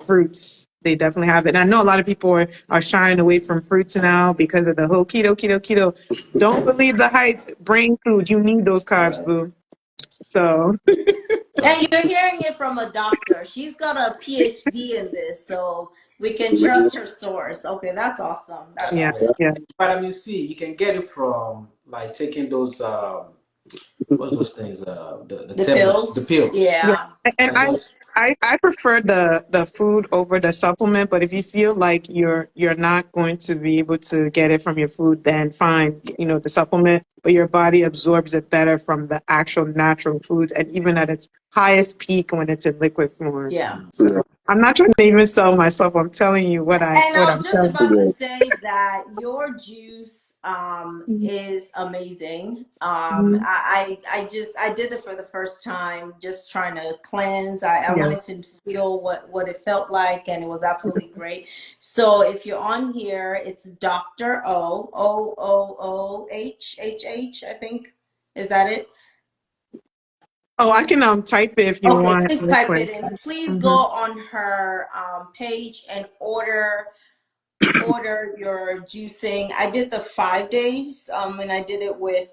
fruits. They definitely have it. And I know a lot of people are shying away from fruits now because of the whole keto. Don't believe the hype. Brain food. You need those carbs, boo. So And you're hearing it from a doctor. She's got a PhD in this, so we can trust her source. Okay, that's awesome. That's yeah, awesome. yeah. Vitamin C, you can get it from like taking those what's those things? The The tablet, the pills. pills. Yeah, Yeah. and Like those. I prefer the food over the supplement. But if you feel like you're not going to be able to get it from your food, then fine, the supplement. But your body absorbs it better from the actual natural foods, and even at its highest peak when it's in liquid form. Yeah. So I'm not trying to even sell myself. I'm telling you what And I was I'm just telling about to say that your juice you. is amazing. Mhm. I did it for the first time, just trying to cleanse. I Yeah. wanted to feel what it felt like, and it was absolutely great. So if you're on here, it's Dr. O I think. Is that it? Oh, I can type it if you Okay, want please real type quick. it in. Please go Mm-hmm. on her page and order your juicing. I did the 5 days, and I did it with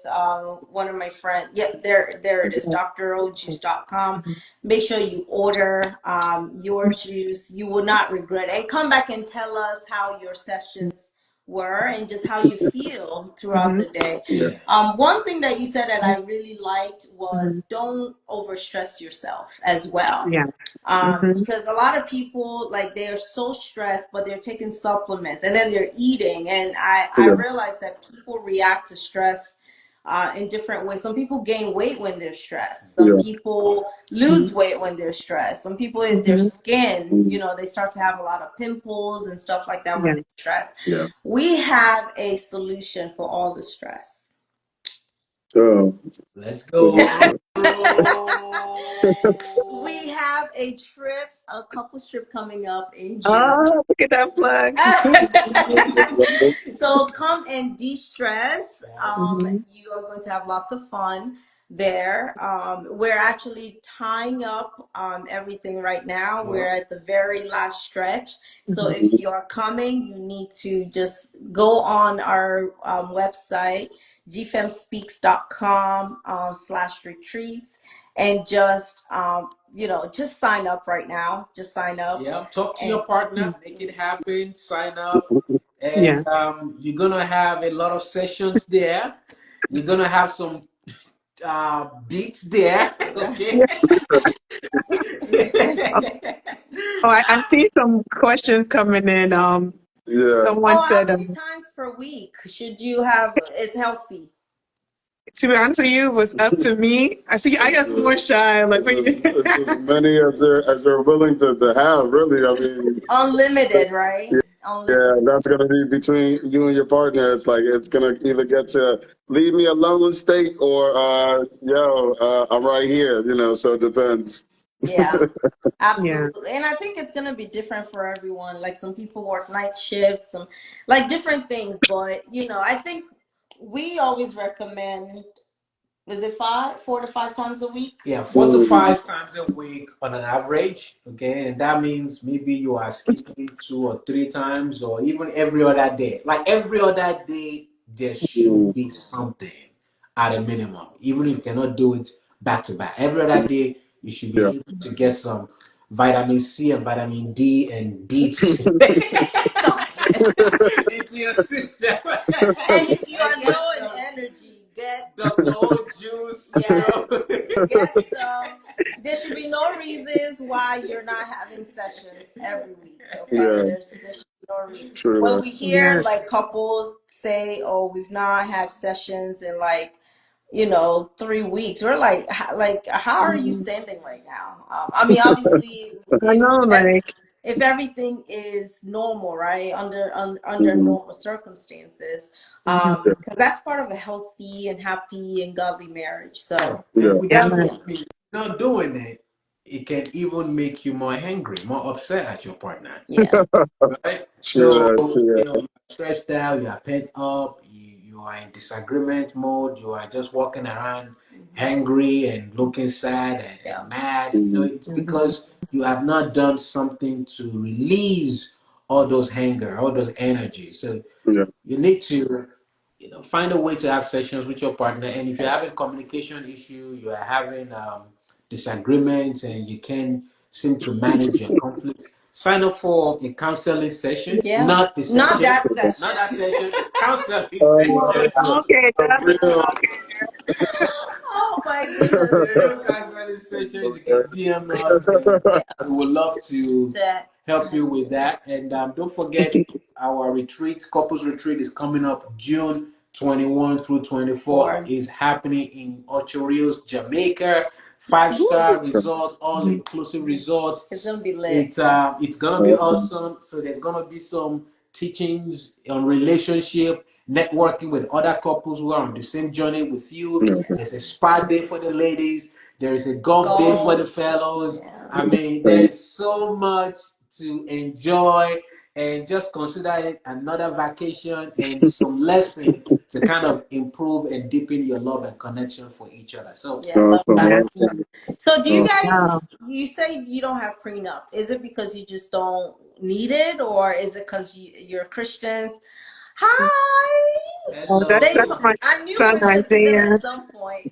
one of my friends. Yep, there it is, drojuice.com. Mm-hmm. Make sure you order your juice. You will not regret it. And come back and tell us how your sessions were and just how you feel throughout Mm-hmm. the day. Yeah. One thing that you said that I really liked Mm-hmm. was don't overstress yourself as well, Yeah. Mm-hmm. because a lot of people, like, they're so stressed, but they're taking supplements and then they're eating, and I Yeah. realize that people react to stress in different ways. Some people gain weight when they're stressed, some Yeah. people lose weight when they're stressed, some people is their Mm-hmm. skin, they start to have a lot of pimples and stuff like that when Yeah. they're stressed. Yeah. We have a solution for all the stress. Oh, Let's what go. is that? We have a couple trip coming up in June. Oh, look at that plug. So come and de-stress. Yeah. Mm-hmm. You are going to have lots of fun there. We're actually tying up everything right now. We're Well, at the very last stretch. So Mm-hmm. if you are coming, you need to just go on our website, gfemspeaks.com /retreats, and just sign up right now. Just sign up. yeah. Talk to And your partner, make it happen, sign up, Yeah. and you're gonna have a lot of sessions there. You're gonna have some beats there. Okay. Yeah. Oh, I see some questions coming in. Yeah. Someone Oh, how said, many times per week should you have is healthy? to be honest with you, it was up to me. I see. I It's, guess more shy. Like, it's as many as they're willing to have. Really, I mean, Unlimited, right? yeah, Unlimited. that's gonna be between you and your partner. It's like it's gonna either get to leave me alone state or I'm right here. So it depends. Yeah, yeah. absolutely. And I think it's gonna be different for everyone. Like some people work night shifts, some like different things. But I think we always recommend, is it 4 to 5 times a week? Yeah, four to Mm, five times a week on an average. Okay, and that means maybe you are skipping 2 or 3 times, or even every other day. Like every other day, there should mm, be something at a minimum. Even if you cannot do it back to back, every other day you should yeah. be able to get some vitamin C and vitamin D and beats Stop it. into your system. And if you And are get low in some energy, get Dr. O juice, yes, get some. There should be no reasons why you're not having sessions every week. Okay, Yeah, there should be no reason. true When that. we hear Yeah. like couples say, "Oh, we've not had sessions in like 3 weeks," we're like, how are you Mhm. standing right now? I mean, obviously, I know. Like. if everything is normal, right, under Mhm. normal circumstances, Mhm. because that's part of a healthy and happy and godly marriage. So and Yeah, with Yeah. that, yeah, I mean, not doing it, it can even make you more angry, more upset at your partner, yeah, right? true So, that. True you're stressed out, you are pent up, you are in disagreement mode, you are just walking around hmm, angry and looking sad yeah, and mad. that. It's Mhm. because you have not done something to release all those anger, all those energies. So, Yeah. you need to find a way to have sessions with your partner. And if you're having yes, communication issue, you are having disagreements, and you can't seem to manage your conflicts, sign up for a counseling sessions, yeah, not the not session, that not that session. session, a counseling Oh, sessions. okay. A real, Oh my goodness, Counseling sessions, you can DM us, and yeah, we would love to to help you help with you. that. And don't forget, our retreat, couples retreat, is coming up June 21 through 24. For Is happening in Ocho Rios, Jamaica. 5-star resort, all inclusive resort. It's gonna be lit. It's gonna be awesome. So there's gonna be some teachings on relationship, networking with other couples who are on the same journey with you. There's a spa day for the ladies. There is a golf day for the fellows. Yeah. I mean, there's so much to enjoy, and just consider it another vacation and some lesson to kind of improve and deepen your love and connection for each other. So Yeah, I love that. Yeah. So do you guys, Wow. you say you don't have prenup. Is it because you just don't need it, or is it because you're Christians? Hi. Oh, that's They, hello. my I knew son we're gonna see them Isaiah. at some point.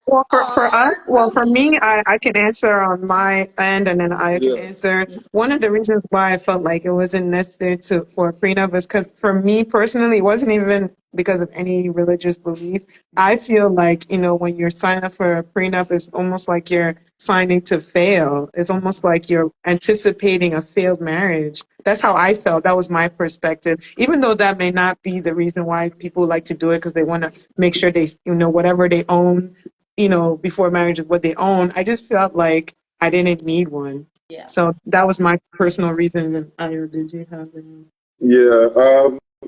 Well, for Oh, us, that's well, so for me, cute. I can answer on my end, and then I can answer. One of the reasons why I felt like it wasn't necessary for a prenup is because for me personally, it wasn't even because of any religious belief. I feel like, when you're signing up for a prenup, it's almost like you're signing to fail. It's almost like you're anticipating a failed marriage. That's how I felt. That was my perspective. Even though that may not be the reason why people like to do it, because they want to make sure they, whatever they own, before marriage is what they own. I just felt like I didn't need one. Yeah. So that was my personal reasons. And Ayo, did you have any? Yeah,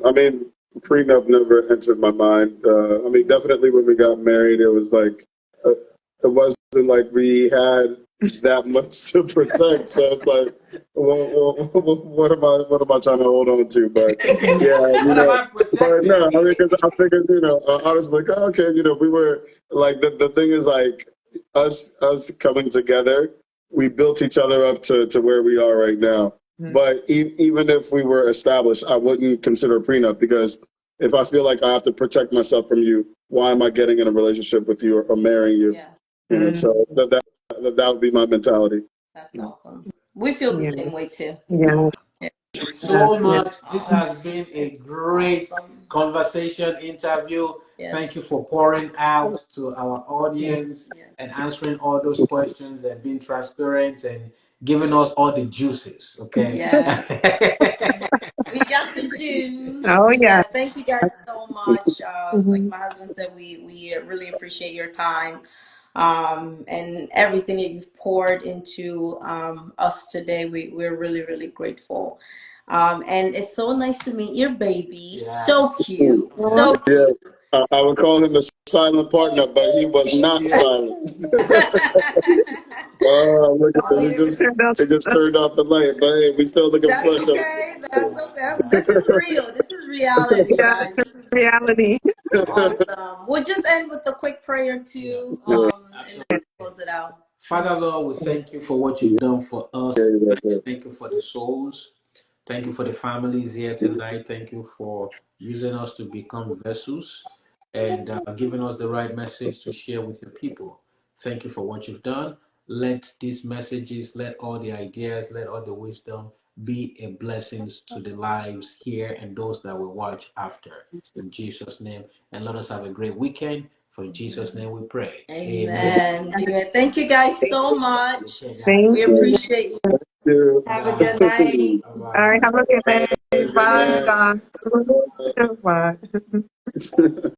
I mean, prenup never entered my mind. I mean, definitely when we got married, it was like, it wasn't like we had that much to protect. So it's like, what am I trying to hold on to? But yeah, What am I but no, protecting? I mean, because I figured, I was like, oh, okay, we were like, the thing is like us coming together, we built each other up to where we are right now. But even if we were established, I wouldn't consider a prenup because if I feel like I have to protect myself from you, why am I getting in a relationship with you or marrying you? Yeah, So that would be my mentality. that's awesome. We feel the Yeah. same way too. Yeah. Yeah. So Yeah. much. This has been a great Awesome. conversation interview. Yes. Thank you for pouring out to our audience and Yes. answering all those questions and being transparent and giving us all the juices. Okay. Yeah. We got the juice. Oh, yeah. Yes. Thank you guys so much. Like Mhm. my husband said, we really appreciate your time, and everything that you've poured into us today. We're really, really grateful. And it's so nice to meet your baby. So Yes. cute. Well, So Yeah, cute. I would call him a silent partner, but he was not silent. Oh, look at this. it turned out, It just turned off the light, but hey, we still looking That's fresh up. okay. That's okay. This is real. This is reality, yeah, guys. it turned This is reality. awesome. We'll just end with a quick prayer Yeah. too, Yeah, and Absolutely. then close it out. Father Lord, we thank you for what you've done for us tonight. Thank you for the souls. Thank you for the families here tonight. Thank you for using us to become vessels and giving us the right message to share with your people. Thank you for what you've done. Let these messages, let all the ideas, let all the wisdom be a blessing to the lives here and those that will watch after. In Jesus' name. And let us have a great weekend. For in Jesus' name we pray. Amen. Amen. Amen. Thank you guys so much. Okay, Thank We guys. you. appreciate you. yeah. Have a Bye-bye. good night. All right. Bye-bye. Have a good day. Good Bye, night. Don. Bye.